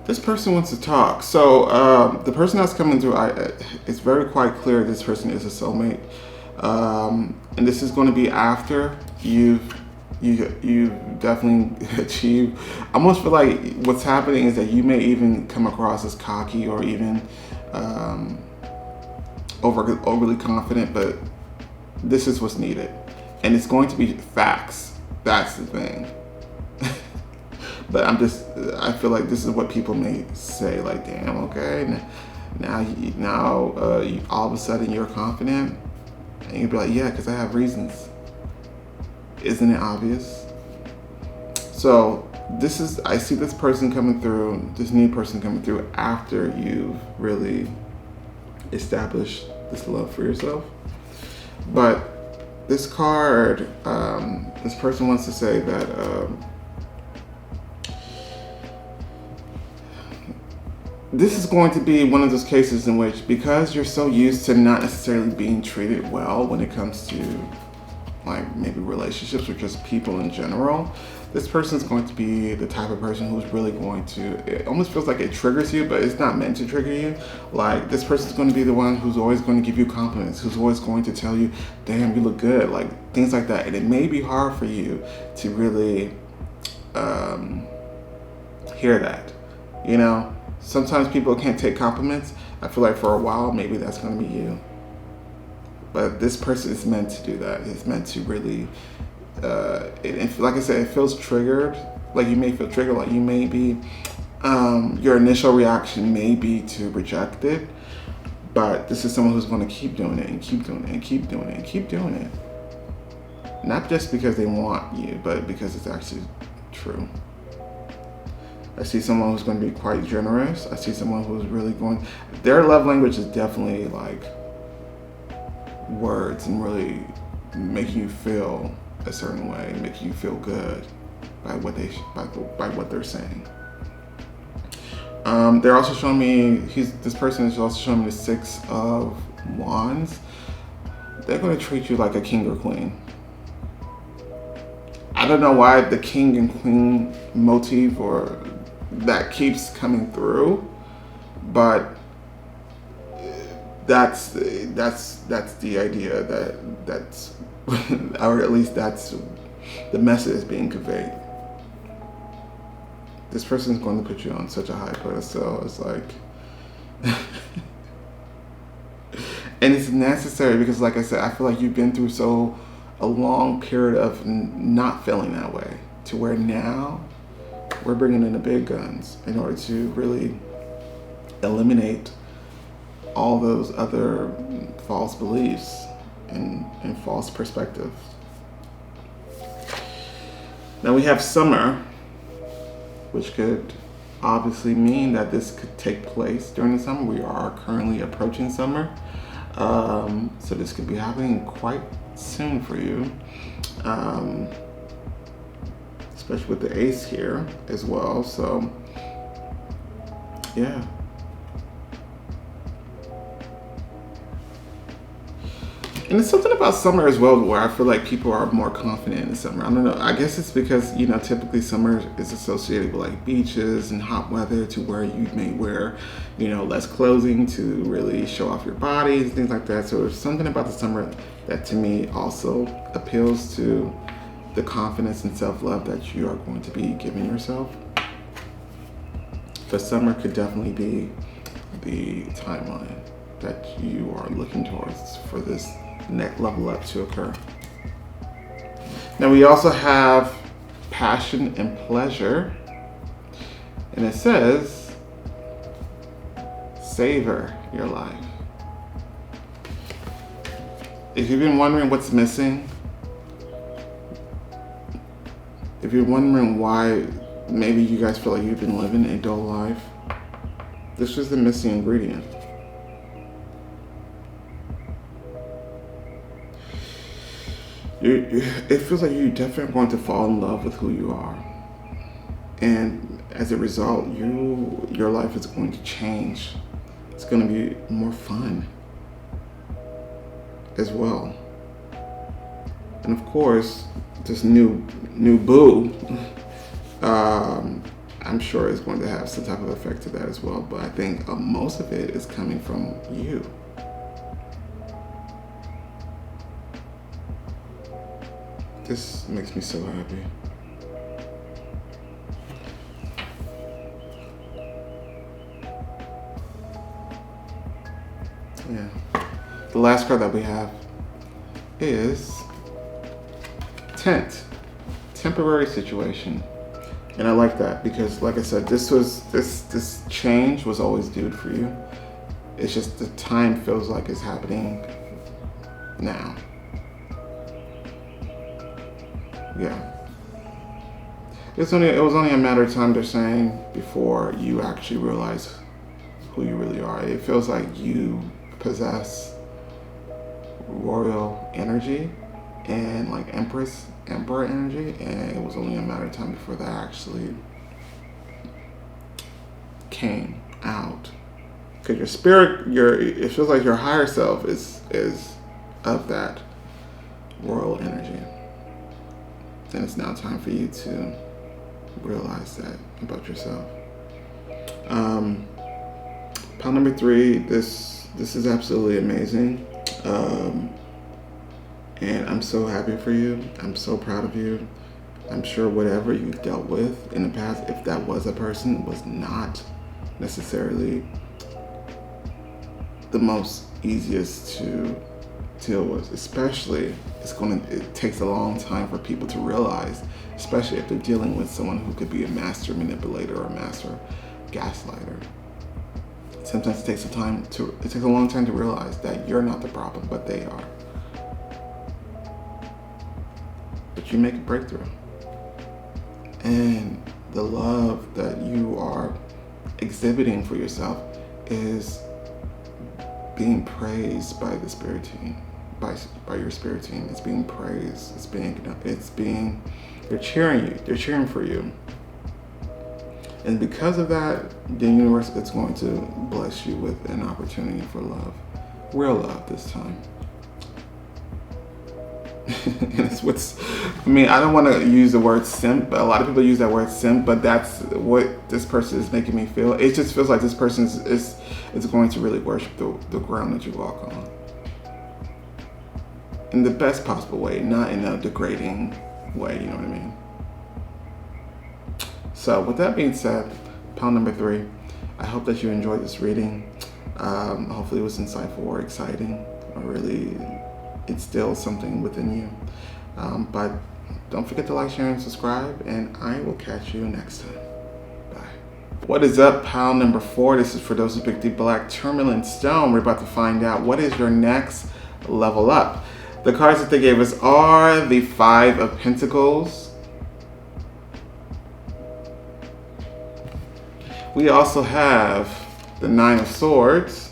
This person wants to talk. So the person that's coming through, it's very quite clear this person is a soulmate. And this is going to be after you've definitely achieved. I almost feel like what's happening is that you may even come across as cocky or even overly confident, but this is what's needed. And it's going to be facts. That's the thing. But I feel like this is what people may say, like, damn, okay, now all of a sudden you're confident. And you'd be like, yeah, because I have reasons. Isn't it obvious? So I see this person coming through, this new person coming through after you've really established this love for yourself. But this card, this person wants to say that this is going to be one of those cases in which, because you're so used to not necessarily being treated well when it comes to like maybe relationships or just people in general, this person's going to be the type of person who's really going to, it almost feels like it triggers you, but it's not meant to trigger you. Like, this person's going to be the one who's always going to give you compliments, who's always going to tell you, damn, you look good, like things like that. And it may be hard for you to really hear that, you know? Sometimes people can't take compliments. I feel like for a while, maybe that's going to be you. But this person is meant to do that. It's meant to really, like I said, it feels triggered. Like you may feel triggered, like you may be Your initial reaction may be to reject it, but this is someone who's going to keep doing it and keep doing it and keep doing it and keep doing it. Not just because they want you, but because it's actually true. I see someone who's going to be quite generous. I see someone who's really going, their love language is definitely like words and really making you feel a certain way, making you feel good by what they're saying. They're also showing me, this person is also showing me the 6 of Wands. They're going to treat you like a king or queen. I don't know why the king and queen motif or that keeps coming through, but that's the idea that's or at least that's the message being conveyed. This person is going to put you on such a high pedestal. It's like, and it's necessary because, like I said, I feel like you've been through a long period of not feeling that way, to where now we're bringing in the big guns in order to really eliminate all those other false beliefs and false perspectives. Now we have summer, which could obviously mean that this could take place during the summer. We are currently approaching summer. So this could be happening quite soon for you. Especially with the ace here as well. So yeah. And it's something about summer as well where I feel like people are more confident in the summer. I don't know. I guess it's because, typically summer is associated with like beaches and hot weather, to where you may wear, less clothing to really show off your body and things like that. So there's something about the summer that to me also appeals to the confidence and self-love that you are going to be giving yourself. But summer could definitely be the timeline that you are looking towards for this next level up to occur. Now we also have passion and pleasure, and it says savor your life. If you've been wondering what's missing, if you're wondering why maybe you guys feel like you've been living a dull life, this is the missing ingredient. It feels like you're definitely going to fall in love with who you are. And as a result, your life is going to change. It's going to be more fun as well. And of course, this new boo, I'm sure is going to have some type of effect to that as well. But I think most of it is coming from you. This makes me so happy. Yeah. The last card that we have is tent, temporary situation. And I like that because, like I said, this change was always due for you. It's just the time feels like it's happening now. Yeah. It was only a matter of time, they're saying, before you actually realize who you really are. It feels like you possess royal energy and like emperor energy, and it was only a matter of time before that actually came out. Because your spirit, it feels like your higher self is of that royal energy. And it's now time for you to realize that about yourself. Pile number 3, this is absolutely amazing. And I'm so happy for you. I'm so proud of you. I'm sure whatever you dealt with in the past, if that was a person, was not necessarily the most easiest to deal with. Especially, it takes a long time for people to realize, especially if they're dealing with someone who could be a master manipulator or a master gaslighter. Sometimes it takes a long time to realize that you're not the problem, but they are. But you make a breakthrough. And the love that you are exhibiting for yourself is being praised by the spirit team, by your spirit team. It's being praised. They're cheering you. They're cheering for you. And because of that, the universe is going to bless you with an opportunity for love. Real love this time. And it's I don't want to use the word simp, but a lot of people use that word simp, but that's what this person is making me feel. It just feels like this person is going to really worship the ground that you walk on. In the best possible way, not in a degrading way, you know what I mean? So with that being said, pile number 3, I hope that you enjoyed this reading. Hopefully it was insightful or exciting, or really instilled something within you. But don't forget to like, share, and subscribe, and I will catch you next time. Bye. What is up, pile number 4? This is for those who picked the Black Tourmaline Stone. We're about to find out what is your next level up. The cards that they gave us are the 5 of Pentacles. We also have the 9 of Swords.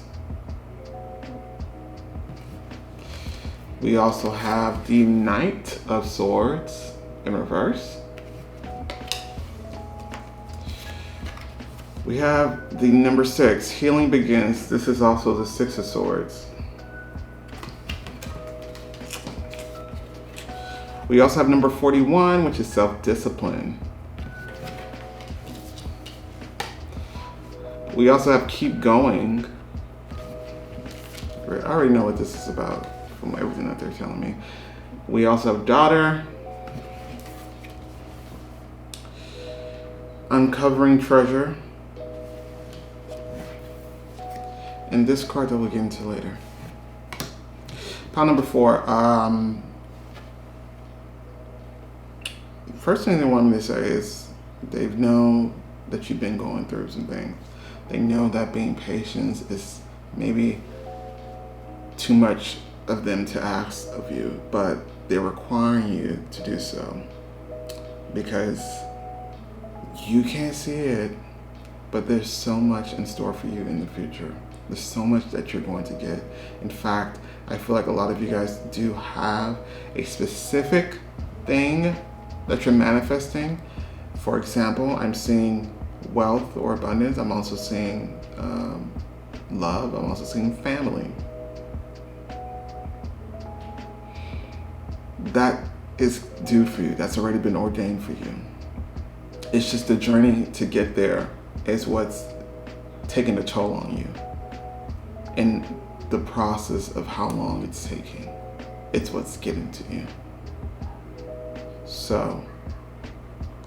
We also have the Knight of Swords in reverse. We have the number 6, Healing Begins. This is also the 6 of Swords. We also have number 41, which is Self-Discipline. We also have Keep Going. I already know what this is about from everything that they're telling me. We also have Daughter. Uncovering Treasure. And this card that we'll get into later. Pile number 4. First thing they want me to say is they know that you've been going through some things. They know that being patient is maybe too much of them to ask of you, but they're requiring you to do so because you can't see it, but there's so much in store for you in the future. There's so much that you're going to get. In fact, I feel like a lot of you guys do have a specific thing that you're manifesting. For example, I'm seeing wealth or abundance. I'm also seeing love. I'm also seeing family. That is due for you. That's already been ordained for you. It's just the journey to get there is what's taking a toll on you. And the process of how long it's taking, it's what's getting to you. So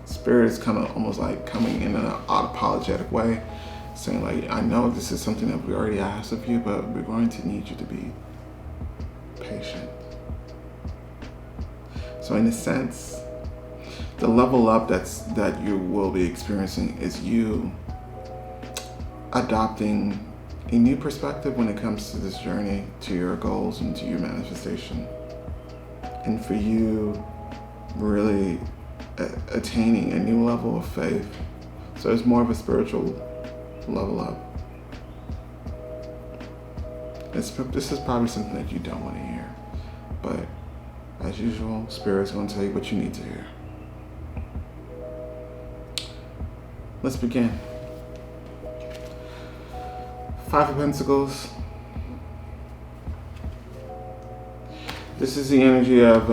Spirit is kind of almost like coming in an unapologetic way, saying like, I know this is something that we already asked of you, but we're going to need you to be patient. So in a sense, the level up that you will be experiencing is you adopting a new perspective when it comes to this journey, to your goals and to your manifestation. And for you really attaining a new level of faith. So it's more of a spiritual level up. This is probably something that you don't want to hear, but as usual, Spirit's going to tell you what you need to hear. Let's begin. 5 of Pentacles. This is the energy of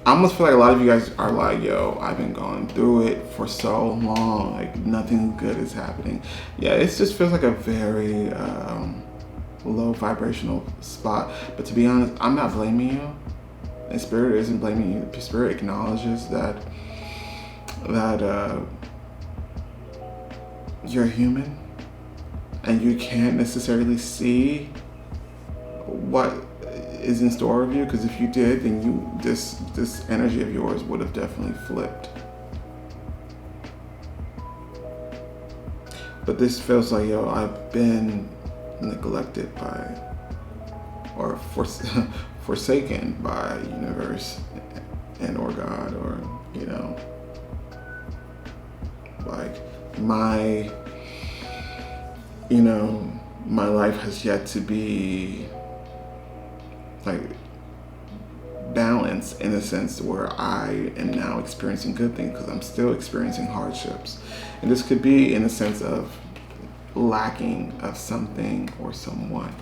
I almost feel like a lot of you guys are like, yo, I've been going through it for so long, like nothing good is happening. Yeah, it just feels like a very low vibrational spot. But to be honest, I'm not blaming you. And Spirit isn't blaming you. Spirit acknowledges that you're human and you can't necessarily see what is in store of you, because if you did, then this energy of yours would have definitely flipped. But this feels like, yo, I've been neglected by, or forsaken by universe and or God, or, you know, like my, you know, my life has yet to be like balanced in a sense where I am now experiencing good things, because I'm still experiencing hardships. And this could be in a sense of lacking of something or someone.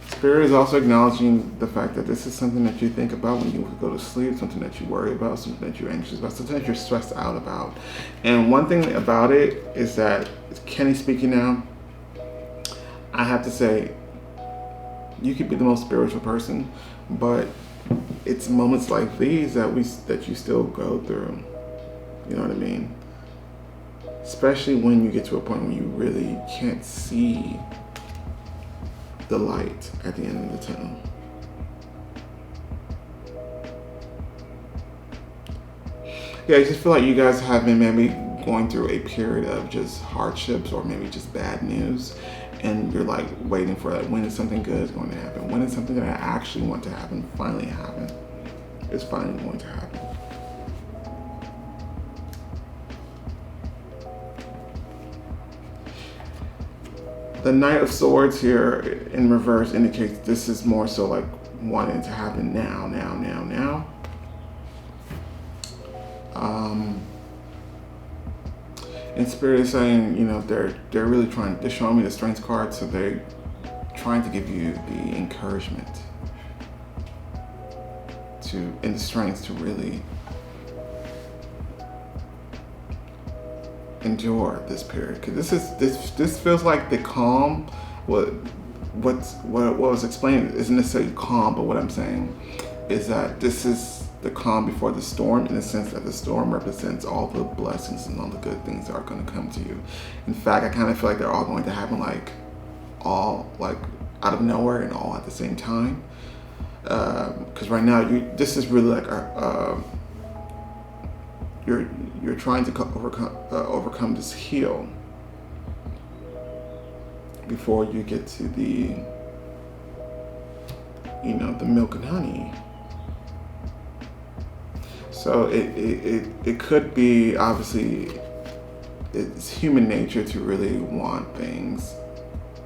Spirit is also acknowledging the fact that this is something that you think about when you go to sleep, something that you worry about, something that you're anxious about, something that you're stressed out about. And one thing about it is that, Kenny speaking now, I have to say, you could be the most spiritual person, but it's moments like these that you still go through. You know what I mean? Especially when you get to a point where you really can't see the light at the end of the tunnel. Yeah, I just feel like you guys have been maybe going through a period of just hardships or maybe just bad news, and you're like waiting for that. When is something good is going to happen? When is something that I actually want to happen finally happen? It's finally going to happen. The Knight of Swords here in reverse indicates this is more so like wanting to happen now. And Spirit is saying, you know, they're really trying. They're showing me the Strength card, so they're trying to give you the encouragement and the strength to really endure this period, because this feels like the calm. What was explained isn't necessarily calm, but what I'm saying is that this is the calm before the storm, in the sense that the storm represents all the blessings and all the good things that are going to come to you. In fact, I kind of feel like they're all going to happen all out of nowhere and all at the same time. Because right now, this is really like you're trying to overcome this hill before you get to the, you know, the milk and honey. So it could be, obviously, it's human nature to really want things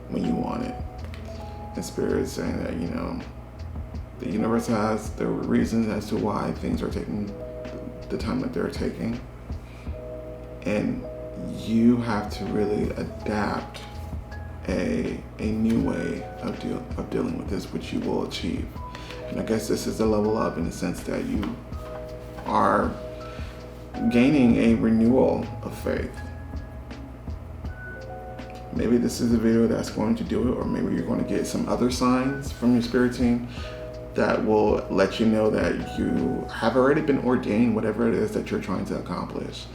when you want it. And Spirit is saying that, you know, the universe has the reasons as to why things are taking the time that they're taking. And you have to really adapt a new way of dealing with this, which you will achieve. And I guess this is a level up in the sense that you are gaining a renewal of faith. Maybe this is a video that's going to do it, or maybe you're going to get some other signs from your spirit team that will let you know that you have already been ordained, whatever it is that you're trying to accomplish.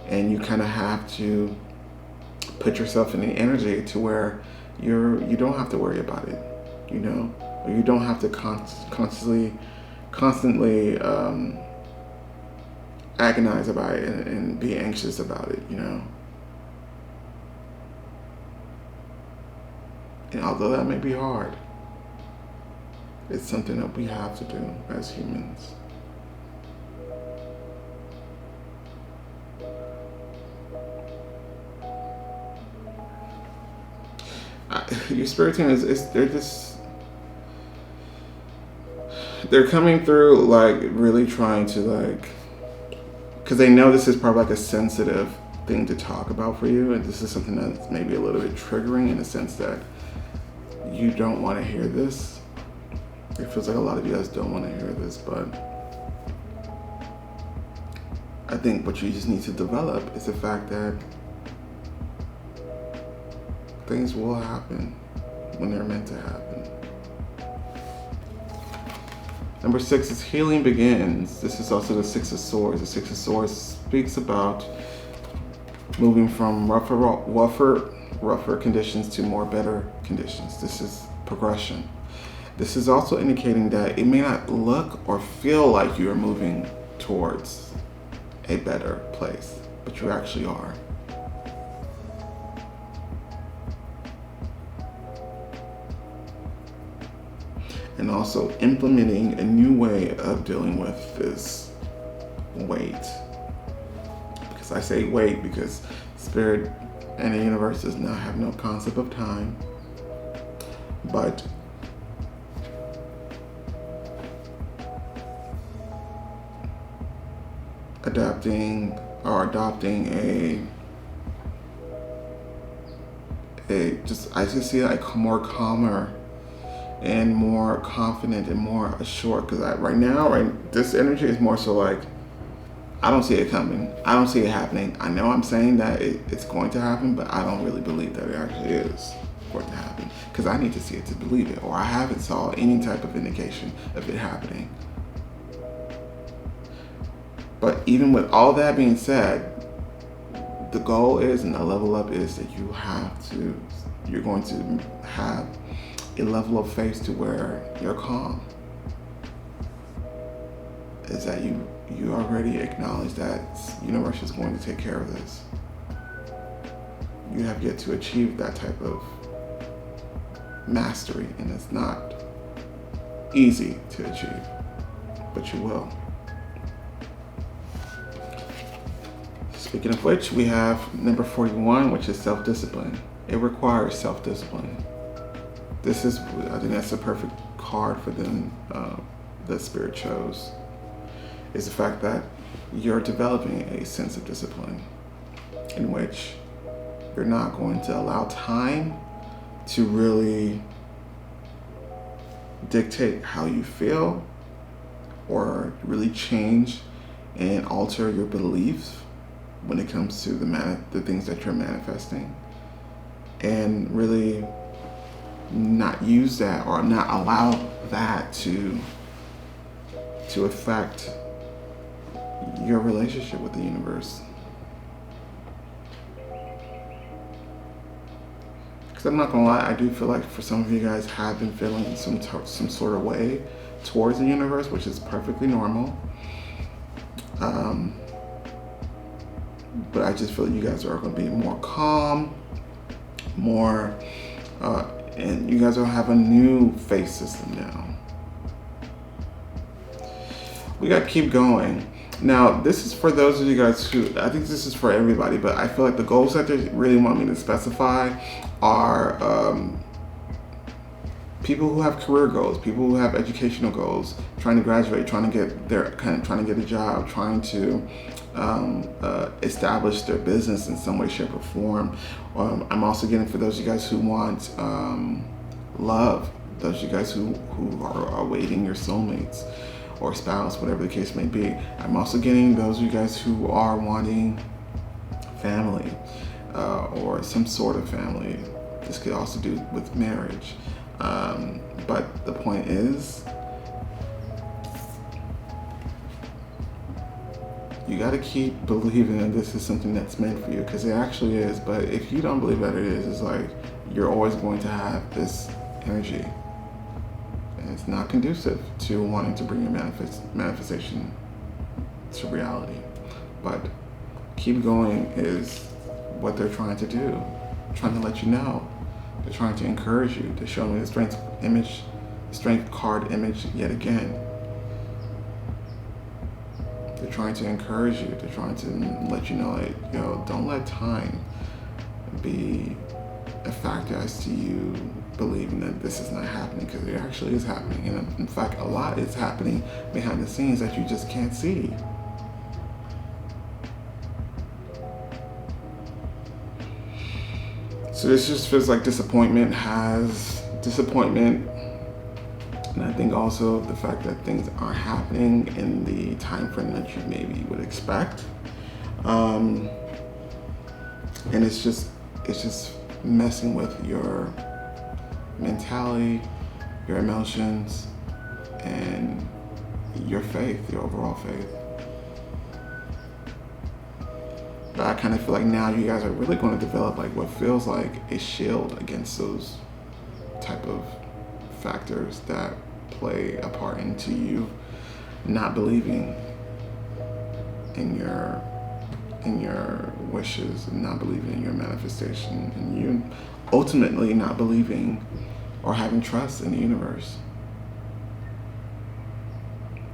And you kind of have to put yourself in the energy to where you don't have to worry about it, you know, or you don't have to constantly agonize about it and be anxious about it, you know. And although that may be hard, it's something that we have to do as humans. Your spirit team they're coming through like really trying to like, because they know this is probably like a sensitive thing to talk about for you, and this is something that's maybe a little bit triggering in the sense that you don't want to hear this. It feels like a lot of you guys don't want to hear this, but I think what you just need to develop is the fact that things will happen when they're meant to happen. Number 6 is healing begins. This is also the 6 of Swords. The 6 of Swords speaks about moving from rougher conditions to more better conditions. This is progression. This is also indicating that it may not look or feel like you are moving towards a better place. but you actually are. And also implementing a new way of dealing with this weight. Because I say wait because Spirit and the universe does not have no concept of time, but adopting I just see like more calmer and more confident and more assured, because this energy is more so like I don't see it coming. I don't see it happening. I know I'm saying that it's going to happen, but I don't really believe that it actually is going to happen, because I need to see it to believe it, or I haven't saw any type of indication of it happening. But even with all that being said, the goal is, and the level up is that you're going to have a level of faith to where you're calm. Is that you already acknowledge that the universe is going to take care of this. You have yet to achieve that type of mastery, and it's not easy to achieve, but you will. Speaking of which, we have number 41, which is self-discipline. It requires self-discipline. I think that's the perfect card for them that Spirit chose. Is the fact that you're developing a sense of discipline in which you're not going to allow time to really dictate how you feel or really change and alter your beliefs when it comes to the things that you're manifesting, and really not use that or not allow that to affect your relationship with the universe. Because I'm not gonna lie, I do feel like for some of you guys have been feeling some sort of way towards the universe, which is perfectly normal. But I just feel you guys are going to be more calm, and you guys will have a new faith system now. We got to keep going. Now, this is for those of you guys who, I think this is for everybody, but I feel like the goals that they really want me to specify are people who have career goals, people who have educational goals, trying to graduate, trying to get a job, trying to establish their business in some way, shape, or form. I'm also getting for those of you guys who want love, those of you guys who are awaiting your soulmates or spouse, whatever the case may be. I'm also getting those of you guys who are wanting family or some sort of family. This could also do with marriage. But the point is, you got to keep believing that this is something that's meant for you, because it actually is. But if you don't believe that it is, it's like you're always going to have this energy, and it's not conducive to wanting to bring your manifestation to reality. But keep going is what they're trying to do, trying to let you know. They're trying to encourage you. They're showing me the strength card image yet again. They're trying to encourage you. They're trying to let you know, like, don't let time be a factor as to you believing that this is not happening, because it actually is happening. And in fact, a lot is happening behind the scenes that you just can't see. So this just feels like disappointment. And I think also the fact that things aren't happening in the time frame that you maybe would expect. And it's just messing with your mentality, your emotions, and your faith, your overall faith. But I kind of feel like now you guys are really going to develop like what feels like a shield against those type of factors that play a part into you not believing in your in your wishes and not believing in your manifestation, and you ultimately not believing or having trust in the universe.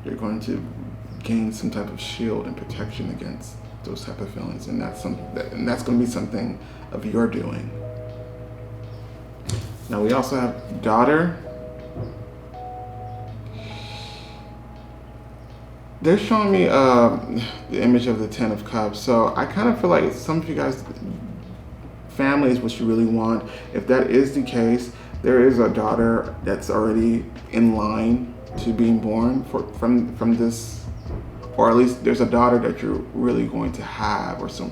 You're going to gain some type of shield and protection against those type of feelings, and that's going to be something of your doing. Now we also have daughter. They're showing me the image of the Ten of Cups. So I kind of feel like some of you guys, family is what you really want. If that is the case, there is a daughter that's already in line to being born from this, or at least there's a daughter that you're really going to have, or some,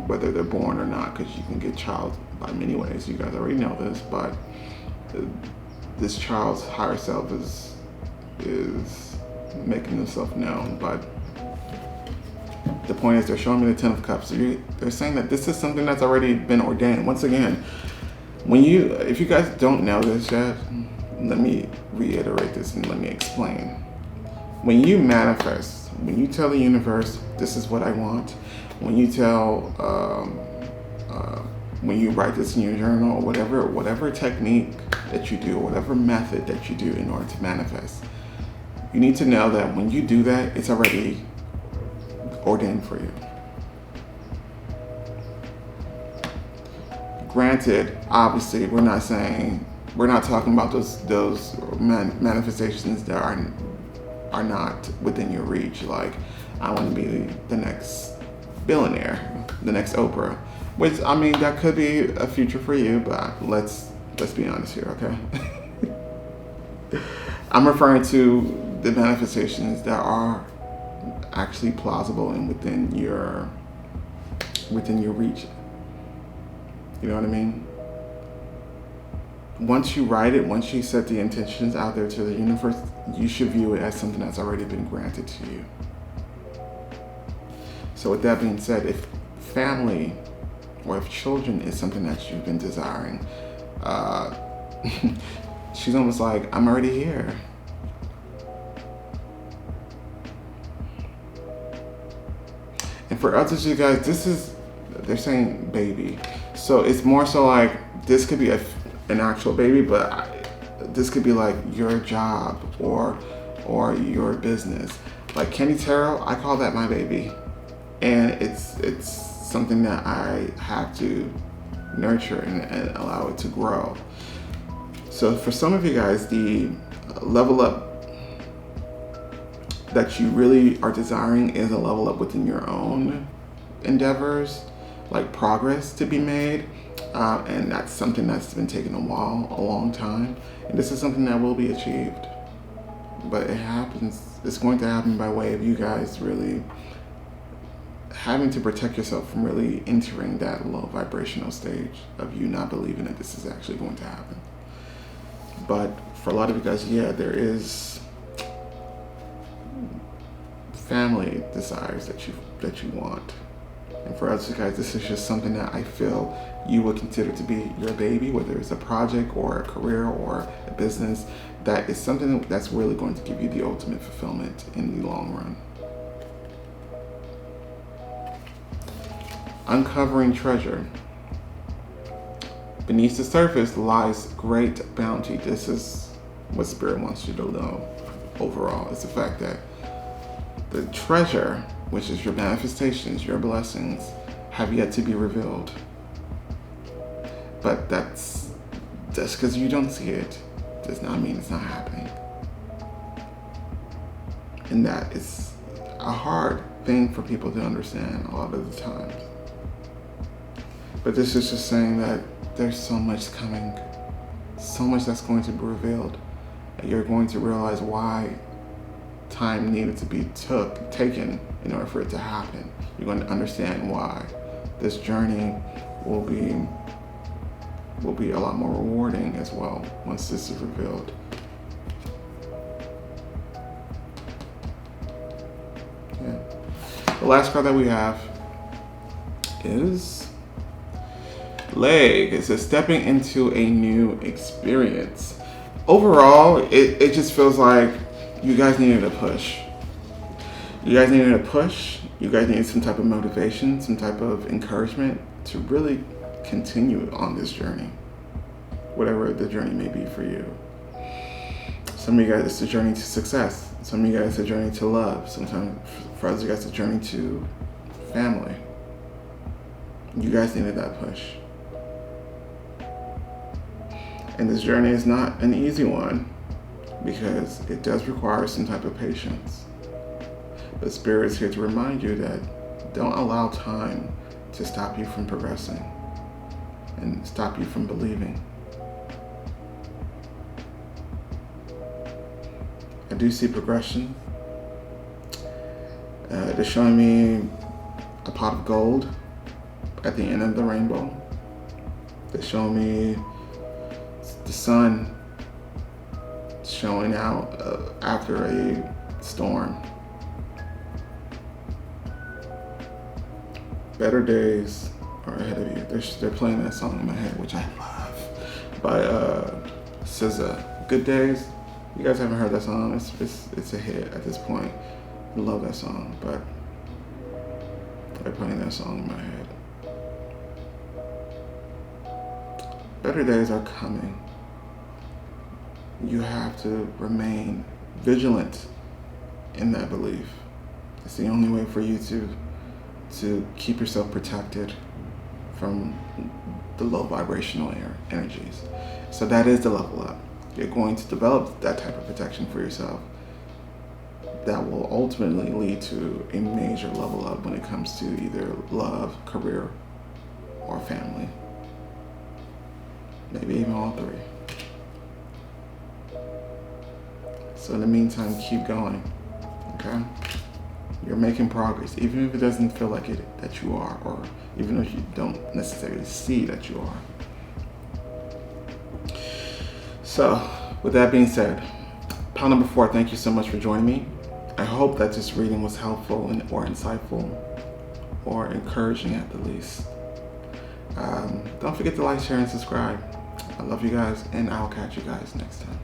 whether they're born or not, because you can get child by many ways. You guys already know this, but this child's higher self is making themselves known. But the point is, they're showing me the Ten of Cups. So they're saying that this is something that's already been ordained. Once again, if you guys don't know this yet, let me reiterate this and let me explain. When you manifest, when you tell the universe, this is what I want, when you when you write this in your journal, or whatever technique that you do, whatever method that you do in order to manifest, you need to know that when you do that, it's already ordained for you. Granted, obviously, we're not talking about those manifestations that are not within your reach. Like, I want to be the next billionaire, the next Oprah, which, I mean, that could be a future for you, but let's be honest here, okay? I'm referring to the manifestations that are actually plausible and within your reach. You know what I mean? Once you write it, once you set the intentions out there to the universe, you should view it as something that's already been granted to you. So with that being said, if family or if children is something that you've been desiring, she's almost like, I'm already here. And for others of you guys, they're saying baby. So it's more so like, this could be an actual baby, but this could be like your job or your business. Like Kenny Tarot, I call that my baby. And it's something that I have to nurture and allow it to grow. So for some of you guys, the level up that you really are desiring is a level up within your own endeavors, like progress to be made. And that's something that's been taking a long time. And this is something that will be achieved. But it's going to happen by way of you guys really having to protect yourself from really entering that low vibrational stage of you not believing that this is actually going to happen. But for a lot of you guys, yeah, there is family desires that you want. And for others guys, this is just something that I feel you would consider to be your baby, whether it's a project or a career or a business. That is something that's really going to give you the ultimate fulfillment in the long run. Uncovering treasure. Beneath the surface lies great bounty. This is what Spirit wants you to know overall. It's the fact that the treasure, which is your manifestations, your blessings, have yet to be revealed. But that's just because you don't see it does not mean it's not happening. And that is a hard thing for people to understand a lot of the times. But this is just saying that there's so much coming, so much that's going to be revealed. And you're going to realize why time needed to be taken in order for it to happen. You're going to understand why this journey will be a lot more rewarding as well once this is revealed. Yeah. The last card that we have is Leg. It says stepping into a new experience. Overall, it just feels like you guys needed a push. You guys needed a push. You guys needed some type of motivation, some type of encouragement to really continue on this journey, whatever the journey may be for you. Some of you guys, it's a journey to success. Some of you guys, it's a journey to love. Sometimes for others, you guys, it's a journey to family. You guys needed that push. And this journey is not an easy one because it does require some type of patience. But Spirit is here to remind you that don't allow time to stop you from progressing and stop you from believing. I do see progression. They're showing me a pot of gold at the end of the rainbow. They're showing me the sun showing out after a storm. Better days are ahead of you. They're playing that song in my head, which I love, by SZA. Good Days. You guys haven't heard that song? It's a hit at this point. I love that song, but they're playing that song in my head. Better days are coming. You have to remain vigilant in that belief. It's the only way for you to keep yourself protected from the low vibrational energies. So that is the level up. You're going to develop that type of protection for yourself that will ultimately lead to a major level up when it comes to either love, career, or family. Maybe even all three. So in the meantime, keep going, okay? You're making progress, even if it doesn't feel like it that you are, or even if you don't necessarily see that you are. So, with that being said, pile number 4, thank you so much for joining me. I hope that this reading was helpful or insightful or encouraging at the least. Don't forget to like, share, and subscribe. I love you guys, and I'll catch you guys next time.